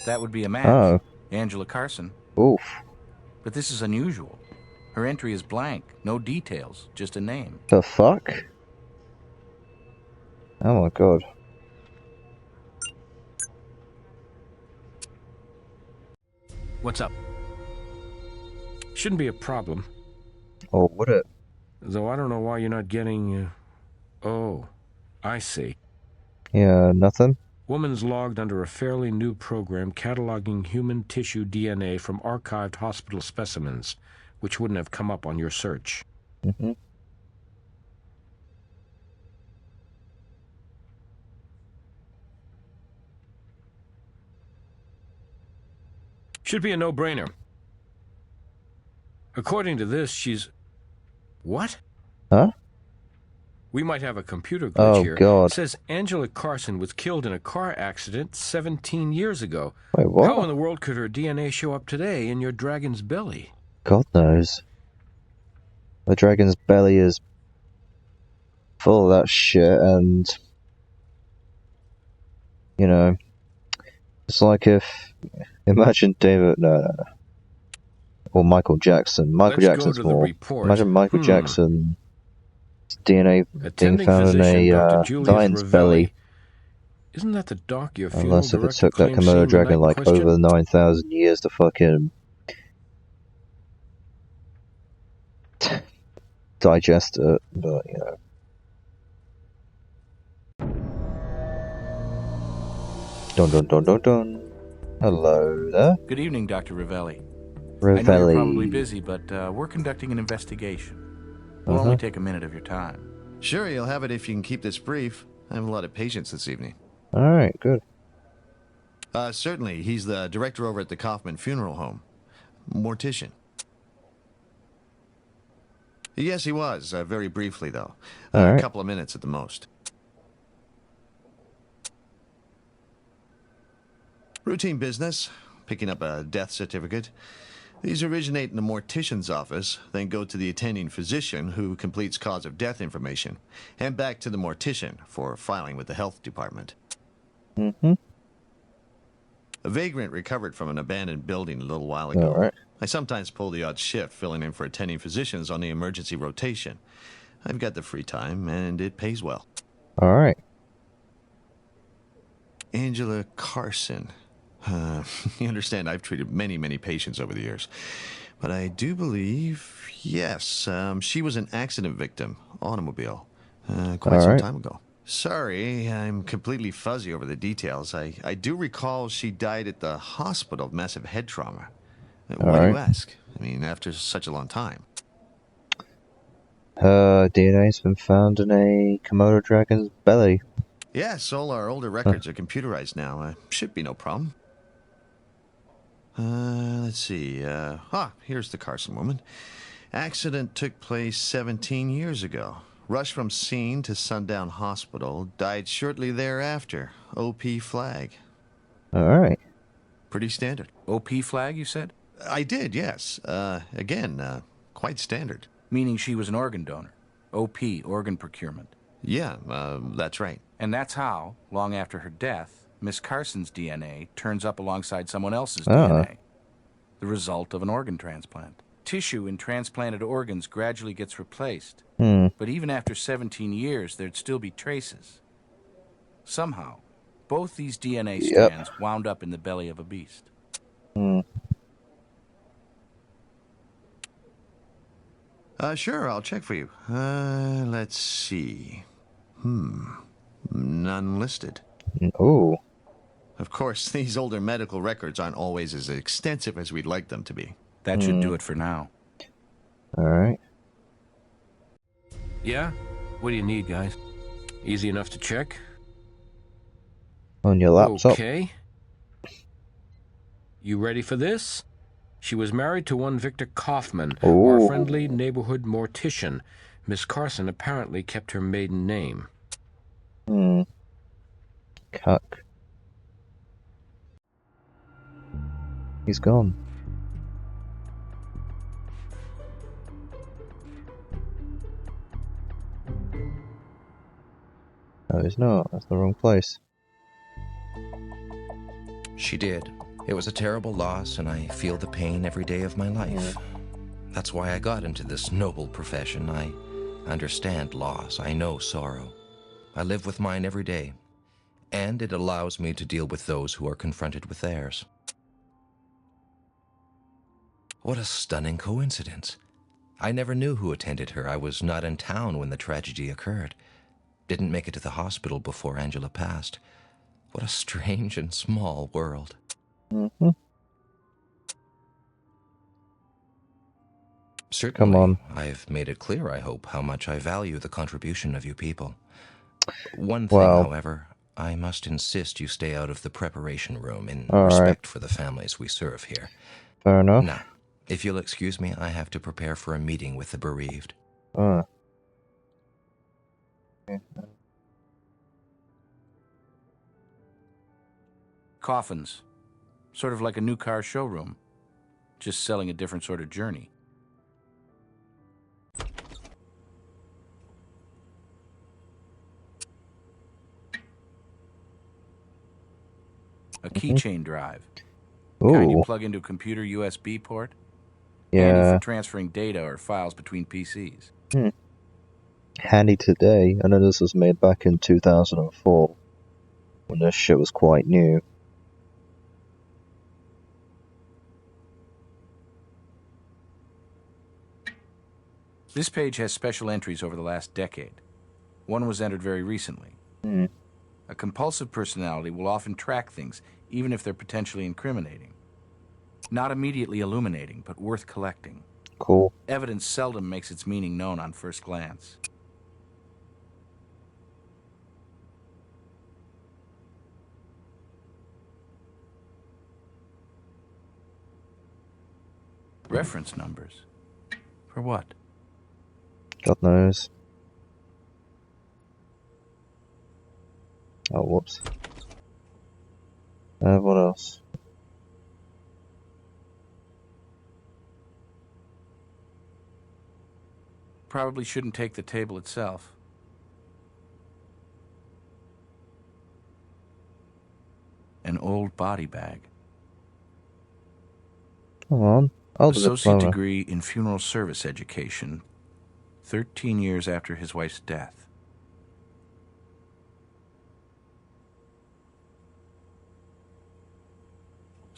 That would be a match. Angela Carson. Oof. But this is unusual. Her entry is blank. No details. Just a name. The fuck? Oh my god. What's up? Shouldn't be a problem. Oh, would it? Though I don't know why you're not getting... Oh, I see. Yeah, nothing? Woman's logged under a fairly new program cataloging human tissue DNA from archived hospital specimens, which wouldn't have come up on your search. Should be a no-brainer. According to this, she's... What? Huh? We might have a computer glitch here. God. It says Angela Carson was killed in a car accident 17 years ago. Wait, what? How in the world could her DNA show up today in your dragon's belly? God knows. The dragon's belly is full of that shit, and... You know... It's like if... Imagine David... No. Or Michael Jackson. Michael Jackson's more... Imagine Michael Jackson... DNA being found in a lion's belly. Isn't that the doc your funeral Unless if it took that Komodo dragon like over 9,000 years to fucking digest it, but you know. Dun dun dun dun dun. Hello there. Good evening, Dr. Ravelli. Ravelli. I know you're probably busy, but we're conducting an investigation. We'll only take a minute of your time. Sure, you'll have it if you can keep this brief. I have a lot of patience this evening. Alright, good. Certainly. He's the director over at the Kaufman Funeral Home. Mortician. Yes, he was. Very briefly, though. A couple of minutes at the most. Routine business. Picking up a death certificate. These originate in the mortician's office, then go to the attending physician who completes cause of death information, and back to the mortician for filing with the health department. A vagrant recovered from an abandoned building a little while ago. I sometimes pull the odd shift filling in for attending physicians on the emergency rotation. I've got the free time, and it pays well. Alright. Angela Carson. You understand, I've treated many, many patients over the years. But I do believe, yes, she was an accident victim, automobile, quite some time ago. Sorry, I'm completely fuzzy over the details. I do recall she died at the hospital of massive head trauma. Why do you ask? I mean, after such a long time. Her DNA's been found in a Komodo dragon's belly. Yes, all our older records are computerized now. Should be no problem. Let's see. Here's the Carson woman. Accident took place 17 years ago. Rushed from scene to Sundown Hospital. Died shortly thereafter. OP flag. Alright. Pretty standard. OP flag, you said? I did, yes. Again, quite standard. Meaning she was an organ donor. OP, organ procurement. Yeah, that's right. And that's how, long after her death, Miss Carson's DNA turns up alongside someone else's DNA. The result of an organ transplant. Tissue in transplanted organs gradually gets replaced. But even after 17 years, there'd still be traces. Somehow, both these DNA strands wound up in the belly of a beast. Sure, I'll check for you. Let's see. None listed. Oh. Of course, these older medical records aren't always as extensive as we'd like them to be. That should do it for now. Alright. Yeah? What do you need, guys? Easy enough to check? On your laptop. Okay. You ready for this? She was married to one Victor Kaufman, our friendly neighborhood mortician. Miss Carson apparently kept her maiden name. Cuck. He's gone. No, he's not. That's the wrong place. She did. It was a terrible loss, and I feel the pain every day of my life. That's why I got into this noble profession. I understand loss. I know sorrow. I live with mine every day, and it allows me to deal with those who are confronted with theirs. What a stunning coincidence. I never knew who attended her. I was not in town when the tragedy occurred. Didn't make it to the hospital before Angela passed. What a strange and small world. Certainly. Come on. I've made it clear, I hope, how much I value the contribution of you people. One thing, however, I must insist you stay out of the preparation room in respect for the families we serve here. Fair enough. Now, if you'll excuse me, I have to prepare for a meeting with the bereaved. Coffins. Sort of like a new car showroom. Just selling a different sort of journey. A keychain drive. Kind you plug into a computer USB port. Handy for transferring data or files between PCs. Handy today. I know this was made back in 2004, when this shit was quite new. This page has special entries over the last decade. One was entered very recently. A compulsive personality will often track things, even if they're potentially incriminating. Not immediately illuminating, but worth collecting. Cool. Evidence seldom makes its meaning known on first glance. Reference numbers? For what? God knows. Oh, whoops. What else? Probably shouldn't take the table itself. An old body bag. Come on. Associate degree in funeral service education, 13 years after his wife's death.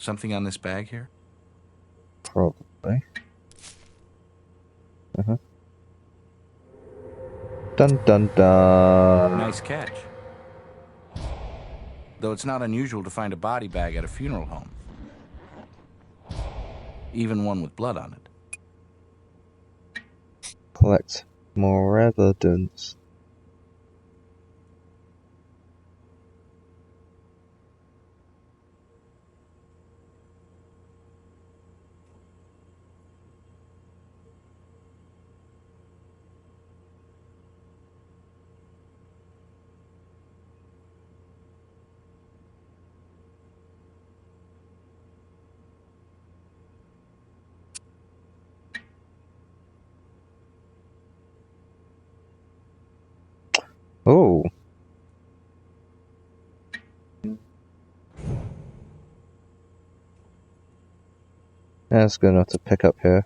Something on this bag here? Probably. Dun dun dun. Nice catch. Though it's not unusual to find a body bag at a funeral home. Even one with blood on it. Collect more evidence. Oh. That's good enough to pick up here.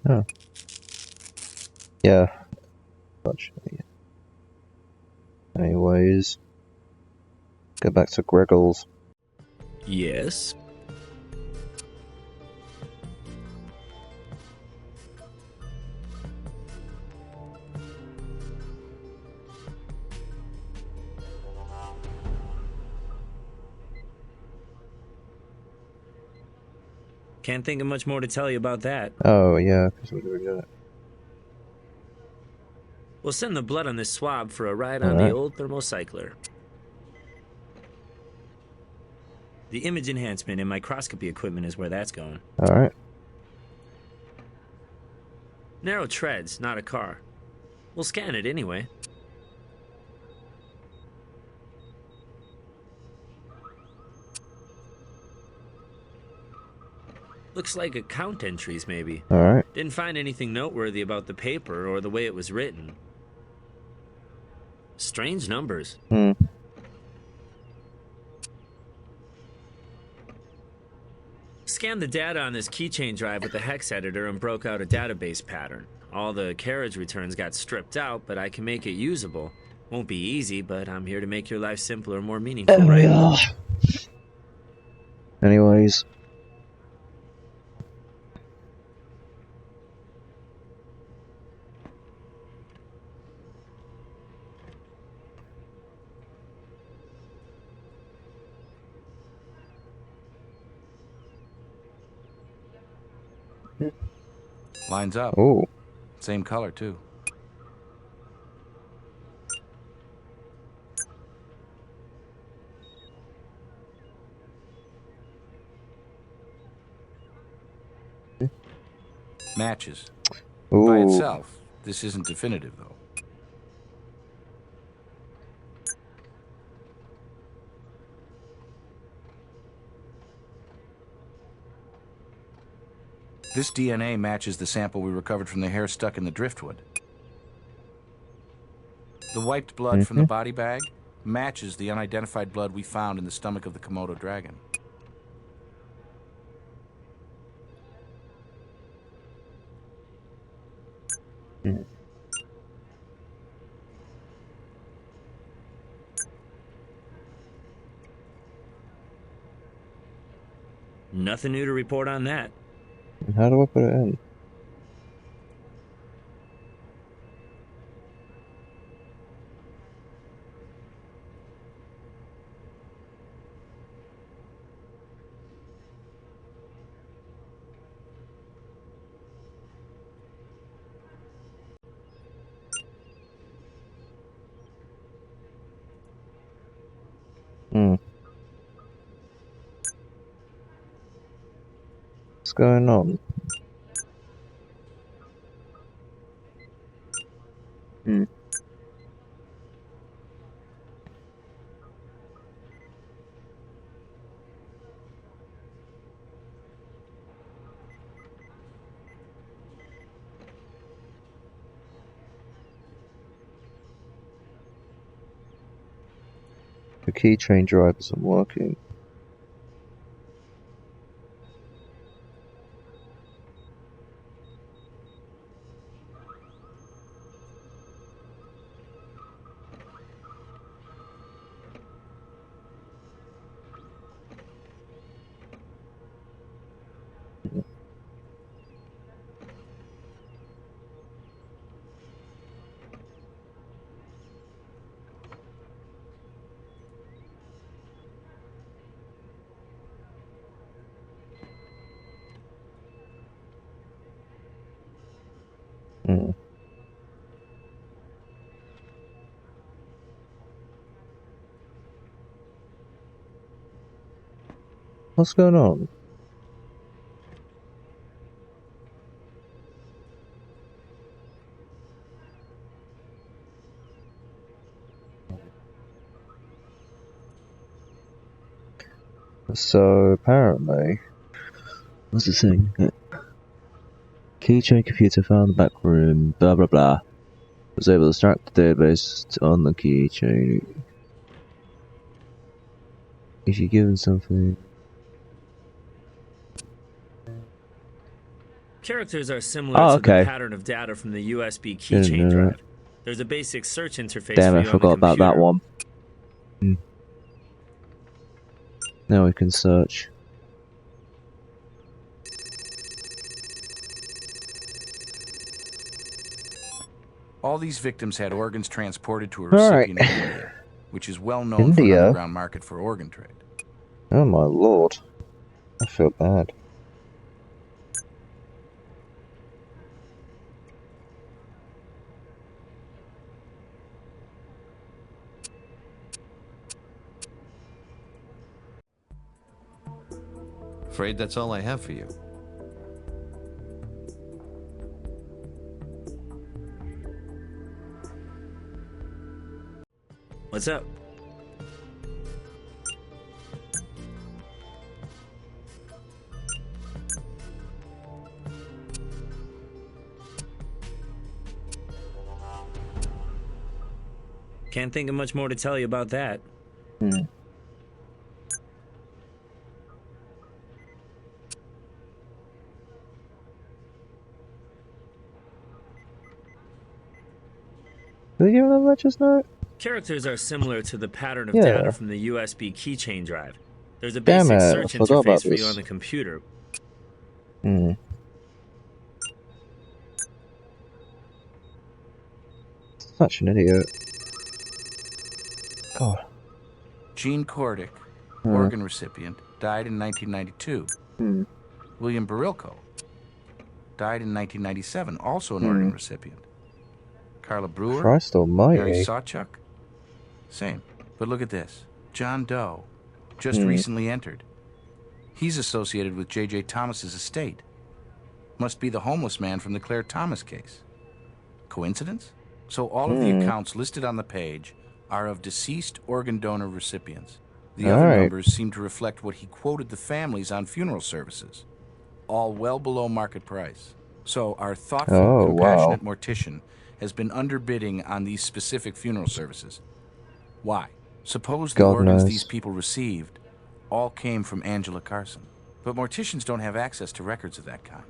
Oh. Yeah. Actually. Anyways. Go back to Griggles. Yes? Can't think of much more to tell you about that. Oh, yeah, because we already did it. We'll send the blood on this swab for a ride on the old thermocycler. The image enhancement and microscopy equipment is where that's going. Alright. Narrow treads, not a car. We'll scan it anyway. Looks like account entries, maybe. Alright. Didn't find anything noteworthy about the paper or the way it was written. Strange numbers. Scanned the data on this keychain drive with the hex editor and broke out a database pattern. All the carriage returns got stripped out, but I can make it usable. Won't be easy, but I'm here to make your life simpler and more meaningful, There right? we are. Anyways. Lines up. Oh. Same color, too. Matches. Ooh. By itself. This isn't definitive, though. This DNA matches the sample we recovered from the hair stuck in the driftwood. The wiped blood from the body bag matches the unidentified blood we found in the stomach of the Komodo dragon. Nothing new to report on that. How do I put it in? going on? The keychain drive isn't working. What's going on? So apparently, what's the thing? Keychain computer found in the back room. Blah blah blah. Was able to extract the database on the keychain. Is she given something? Characters are similar to the pattern of data from the USB keychain drive. There's a basic search interface Damn, for I you on the forgot computer. about that one. Now we can search. All these victims had organs transported to a recipient in India, which is well known for an underground market for organ trade. Oh my lord. I feel bad. Afraid that's all I have for you. What's up? Can't think of much more to tell you about that. Did you remember that just now? Characters are similar to the pattern of data from the USB keychain drive. There's a basic Damn it, search I forgot about interface for you this. on the computer. Such an idiot. God. Gene Cordick, organ recipient, died in 1992. William Barilko died in 1997, also an organ recipient. Carla Brewer, Christ almighty. Mary Sawchuk, same. But look at this. John Doe, just recently entered. He's associated with J.J. Thomas's estate. Must be the homeless man from the Claire Thomas case. Coincidence? So all of the accounts listed on the page are of deceased organ donor recipients. The other numbers seem to reflect what he quoted the families on funeral services. All well below market price. So our thoughtful, compassionate mortician has been underbidding on these specific funeral services. Why? Suppose the organs these people received all came from Angela Carson. But morticians don't have access to records of that kind.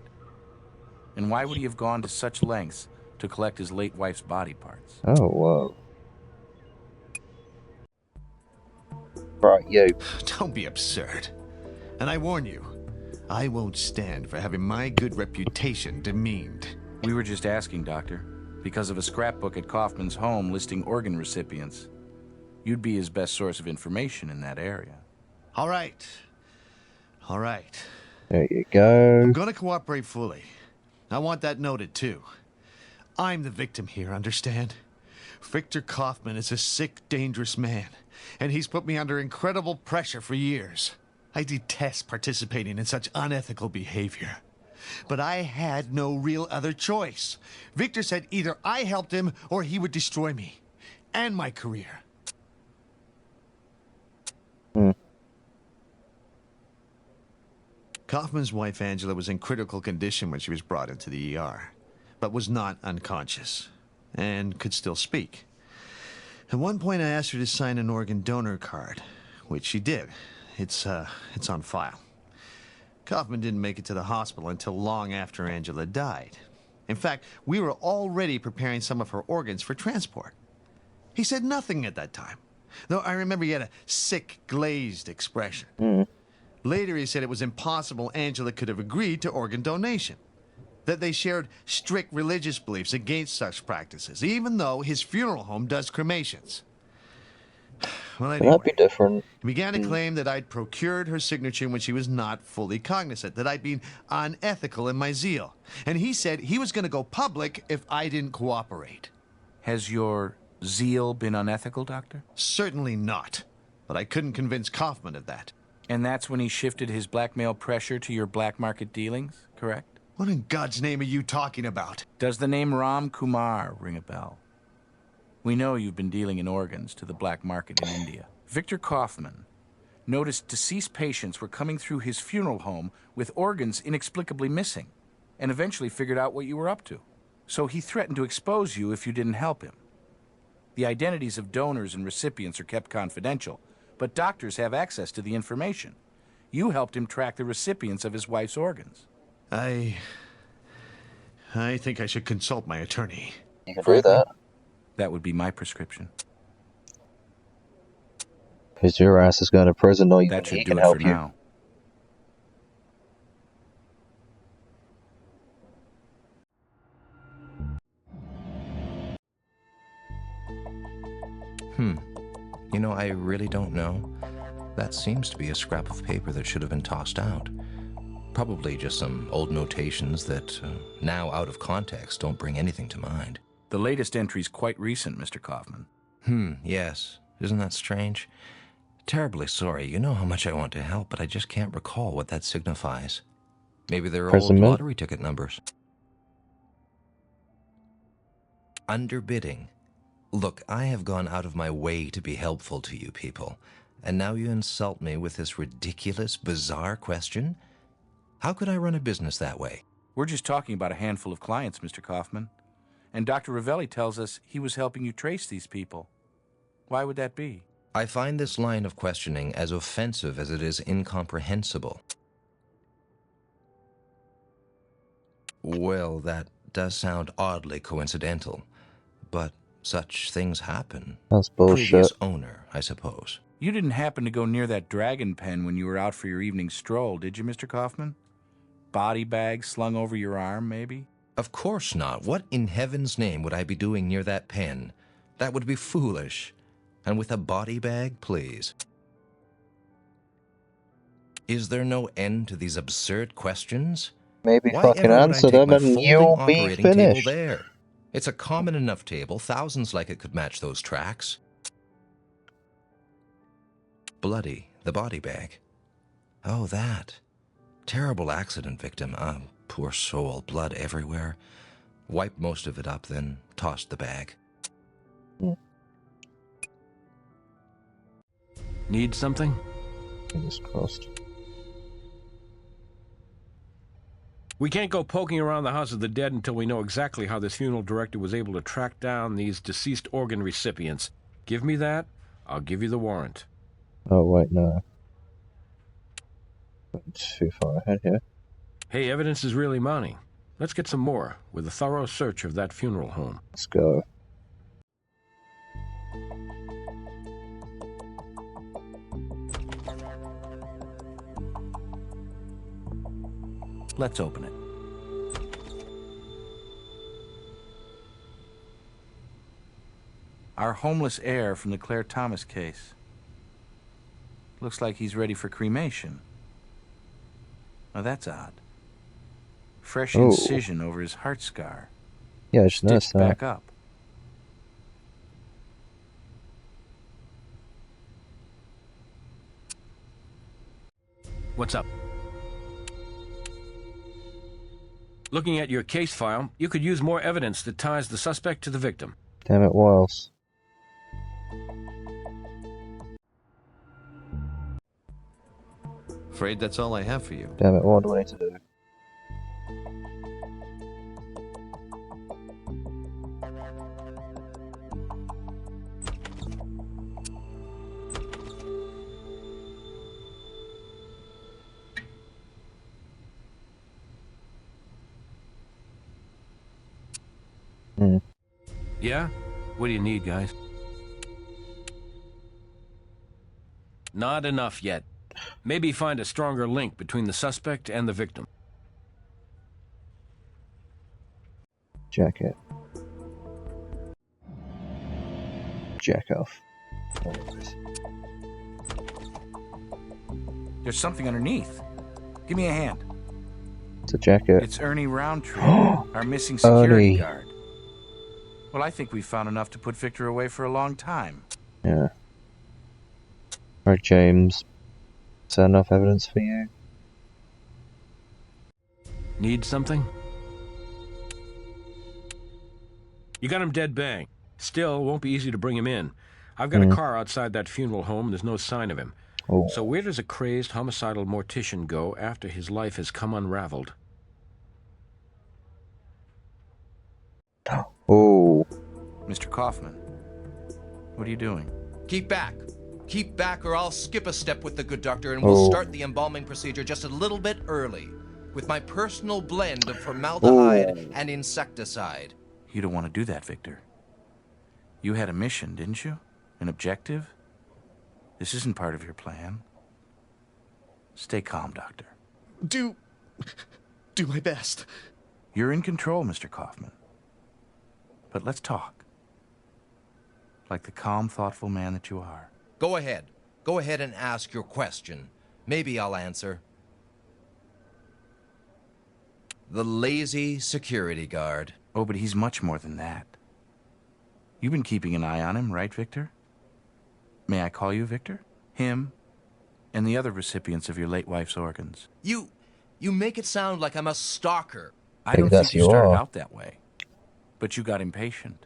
And why would he have gone to such lengths to collect his late wife's body parts? Oh, whoa. Right, you. Don't be absurd. And I warn you, I won't stand for having my good reputation demeaned. We were just asking, Doctor, because of a scrapbook at Kaufman's home listing organ recipients. You'd be his best source of information in that area. All right. All right. There you go. I'm gonna cooperate fully. I want that noted, too. I'm the victim here, understand? Victor Kaufman is a sick, dangerous man, and he's put me under incredible pressure for years. I detest participating in such unethical behavior. But I had no real other choice. Victor said either I helped him or he would destroy me. And my career. Kaufman's wife, Angela, was in critical condition when she was brought into the ER, but was not unconscious, and could still speak. At one point, I asked her to sign an organ donor card, which she did. It's on file. Kaufman didn't make it to the hospital until long after Angela died. In fact, we were already preparing some of her organs for transport. He said nothing at that time, though I remember he had a sick, glazed expression. Later, he said it was impossible Angela could have agreed to organ donation, that they shared strict religious beliefs against such practices, even though his funeral home does cremations. Well, anyway, that'd be different. He began to claim that I'd procured her signature when she was not fully cognizant, that I'd been unethical in my zeal. And he said he was going to go public if I didn't cooperate. Has your zeal been unethical, Doctor? Certainly not. But I couldn't convince Kaufman of that. And that's when he shifted his blackmail pressure to your black market dealings, correct? What in God's name are you talking about? Does the name Ram Kumar ring a bell? We know you've been dealing in organs to the black market in India. Victor Kaufman noticed deceased patients were coming through his funeral home with organs inexplicably missing, and eventually figured out what you were up to. So he threatened to expose you if you didn't help him. The identities of donors and recipients are kept confidential, but doctors have access to the information. You helped him track the recipients of his wife's organs. I think I should consult my attorney. You can do that. That would be my prescription. Because your ass is going to prison, or That should he do can it help for you. now. You know, I really don't know. That seems to be a scrap of paper that should have been tossed out. Probably just some old notations that, now out of context, don't bring anything to mind. The latest entry's quite recent, Mr. Kaufman. Yes. Isn't that strange? Terribly sorry. You know how much I want to help, but I just can't recall what that signifies. Maybe they're old lottery ticket numbers. Underbidding. Look, I have gone out of my way to be helpful to you people, and now you insult me with this ridiculous, bizarre question? How could I run a business that way? We're just talking about a handful of clients, Mr. Kaufman. And Dr. Ravelli tells us he was helping you trace these people. Why would that be? I find this line of questioning as offensive as it is incomprehensible. Well, that does sound oddly coincidental, but such things happen. That's bullshit. Previous owner, I suppose. You didn't happen to go near that dragon pen when you were out for your evening stroll, did you, Mr. Kaufman? Body bag slung over your arm, maybe? Of course not. What in heaven's name would I be doing near that pen? That would be foolish. And with a body bag, please. Is there no end to these absurd questions? Maybe Why fucking ever would I answer take them my and folding you'll be operating table finished. there? It's a common enough table. Thousands like it could match those tracks. Bloody, the body bag. Oh, that. Terrible accident victim. Poor soul. Blood everywhere. Wiped most of it up, then tossed the bag. Need something? Fingers crossed. We can't go poking around the House of the Dead until we know exactly how this funeral director was able to track down these deceased organ recipients. Give me that, I'll give you the warrant. Oh, wait, no. Too far ahead here. Hey, evidence is really money. Let's get some more, with a thorough search of that funeral home. Let's go. Let's open it. Our homeless heir from the Claire Thomas case. Looks like he's ready for cremation. Now that's odd. Fresh incision over his heart scar. Yeah, I just noticed Stitched back up. What's up? Looking at your case file, you could use more evidence that ties the suspect to the victim. Damn it, what else? Afraid that's all I have for you. Damn it, what do I need to do? Yeah? What do you need, guys? Not enough yet. Maybe find a stronger link between the suspect and the victim. Jacket. Jack off. There's something underneath. Give me a hand. It's a jacket. It's Ernie Roundtree, our missing security Ernie. guard. Well, I think we've found enough to put Victor away for a long time. Yeah. Alright, James. Is that enough evidence for you? Need something? You got him dead bang. Still, won't be easy to bring him in. I've got a car outside that funeral home, and there's no sign of him. Oh. So where does a crazed, homicidal mortician go after his life has come unraveled? Oh. Mr. Kaufman, what are you doing? Keep back. Keep back or I'll skip a step with the good doctor and we'll start the embalming procedure just a little bit early. With my personal blend of formaldehyde and insecticide. You don't want to do that, Victor. You had a mission, didn't you? An objective? This isn't part of your plan. Stay calm, Doctor. Do my best. You're in control, Mr. Kaufman. But let's talk. Like the calm, thoughtful man that you are. Go ahead. Go ahead and ask your question. Maybe I'll answer. The lazy security guard. Oh, but he's much more than that. You've been keeping an eye on him, right, Victor? May I call you Victor? Him, and the other recipients of your late wife's organs. You make it sound like I'm a stalker. I don't think you started out that way. But you got impatient.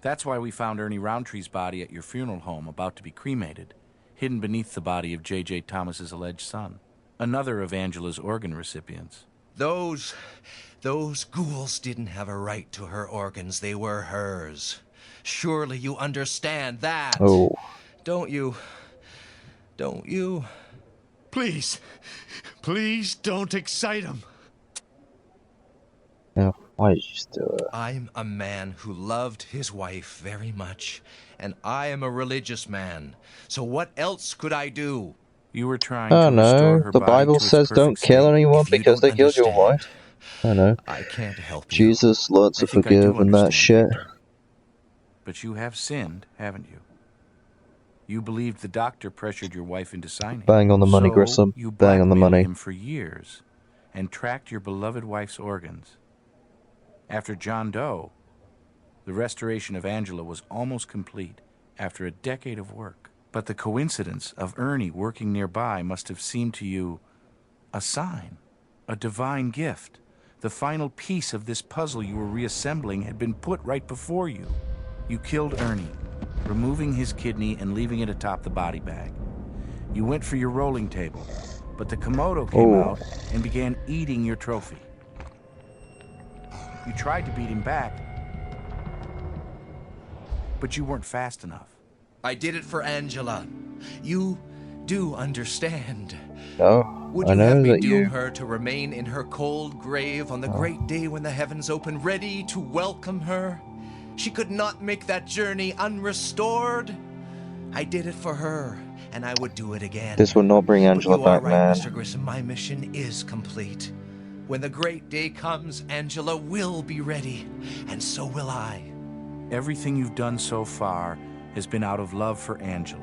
That's why we found Ernie Roundtree's body at your funeral home about to be cremated, hidden beneath the body of J.J. Thomas's alleged son, another of Angela's organ recipients. Those ghouls didn't have a right to her organs. They were hers. Surely you understand that. Oh. Don't you? Don't you? Please. Please don't excite him. Yeah, why did you just do it? I'm a man who loved his wife very much, and I am a religious man. So what else could I do? You were trying I to don't restore know. her The body Bible to its says don't perfect kill state. anyone If you because they don't killed your understand, wife. I know. I can't help you. Jesus learned to I think I do forgive and that understand, shit. Victor. But you have sinned, haven't you? You believed the doctor pressured your wife into signing. Bang on the money, So Grissom. you Bang on the blackmailed money. him for years and tracked your beloved wife's organs. After John Doe, the restoration of Angela was almost complete after a decade of work. But the coincidence of Ernie working nearby must have seemed to you a sign, a divine gift. The final piece of this puzzle you were reassembling had been put right before you. You killed Ernie, removing his kidney and leaving it atop the body bag. You went for your rolling table, but the Komodo came out and began eating your trophy. You tried to beat him back, but you weren't fast enough. I did it for Angela. You do understand. No, Would I you know have me that doom you... her to remain in her cold grave on the great day when the heavens open, ready to welcome her? She could not make that journey unrestored. I did it for her, and I would do it again. This will not bring Angela But you are back, right, man. Mr. Grissom. My mission is complete. When the great day comes, Angela will be ready, and so will I. Everything you've done so far has been out of love for Angela.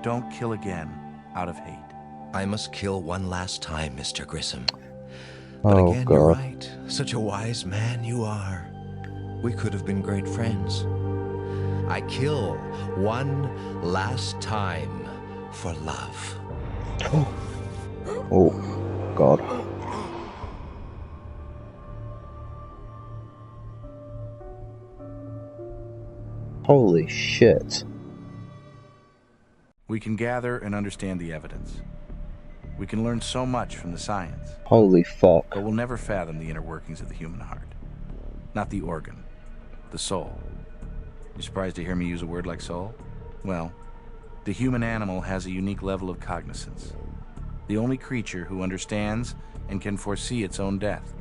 Don't kill again out of hate. I must kill one last time, Mr. Grissom. Oh, But again, you're God. right. Such a wise man you are. We could have been great friends. I kill one last time for love. Oh, God. Holy shit. We can gather and understand the evidence. We can learn so much from the science. Holy fuck. But we'll never fathom the inner workings of the human heart. Not the organ, the soul. You surprised to hear me use a word like soul? Well, the human animal has a unique level of cognizance. The only creature who understands and can foresee its own death.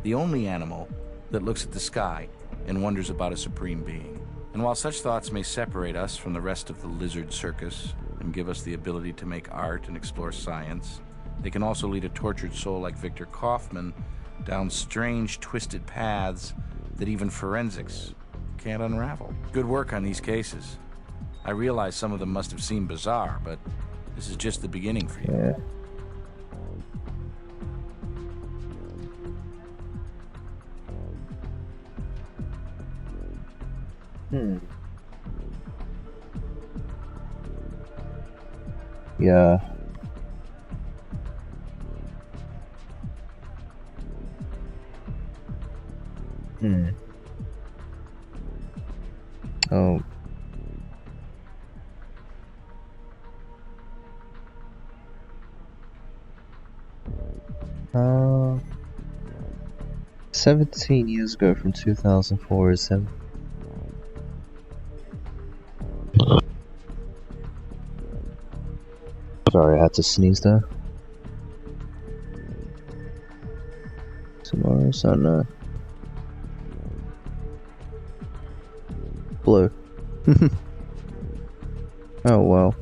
The only animal that looks at the sky and wonders about a supreme being. And while such thoughts may separate us from the rest of the lizard circus and give us the ability to make art and explore science, they can also lead a tortured soul like Victor Kaufman down strange, twisted paths that even forensics can't unravel. Good work on these cases. I realize some of them must have seemed bizarre, but this is just the beginning for you. Yeah. Yeah. Oh. 17 years ago from 2004 is 7. Sorry, I had to sneeze there. Tomorrow, Sunday. Blue. Oh well.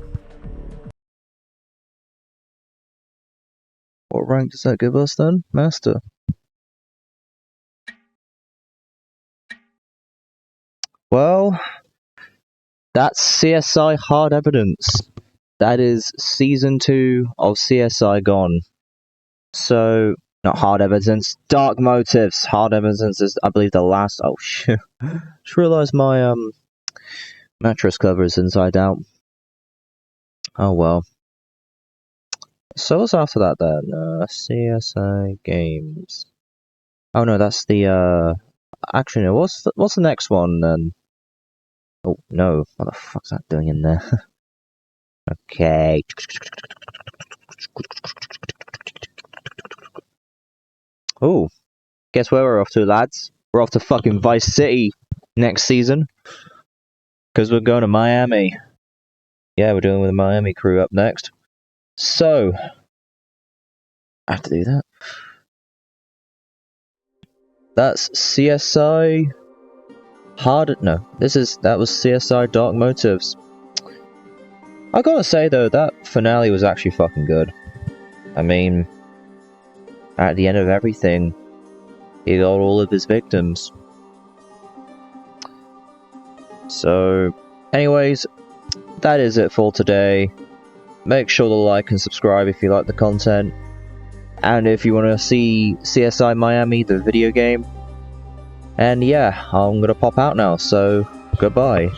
What rank does that give us then? Master. Well, that's CSI Hard Evidence. That is Season 2 of CSI gone. So, not Hard Evidence, Dark Motives. Hard Evidence is, I believe, the last... Oh, shit. Just realised my, mattress cover is inside out. Oh, well. So what's after that, then? CSI Games. Oh, no, that's the, Actually, no, what's the next one, then? Oh, no. What the fuck's that doing in there? Okay. Oh, guess where we're off to, lads? We're off to fucking Vice City next season. Because we're going to Miami. Yeah, we're doing with the Miami crew up next. So, I have to do that. That's CSI Hard... No, that was CSI Dark Motives. I gotta say, though, that finale was actually fucking good. I mean, at the end of everything, he got all of his victims. So, anyways, that is it for today. Make sure to like and subscribe if you like the content. And if you want to see CSI Miami, the video game. And yeah, I'm gonna pop out now, so goodbye.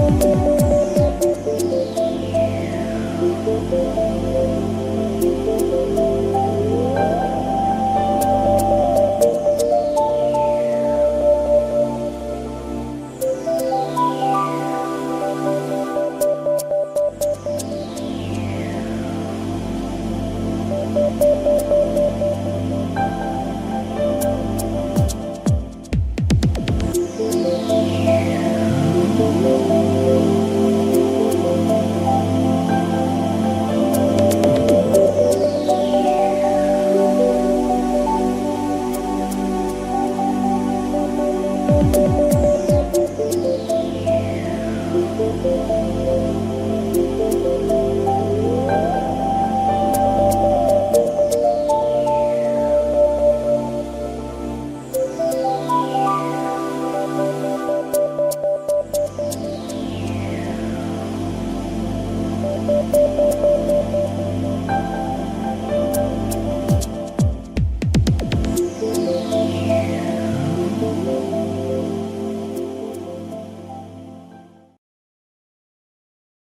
Bye.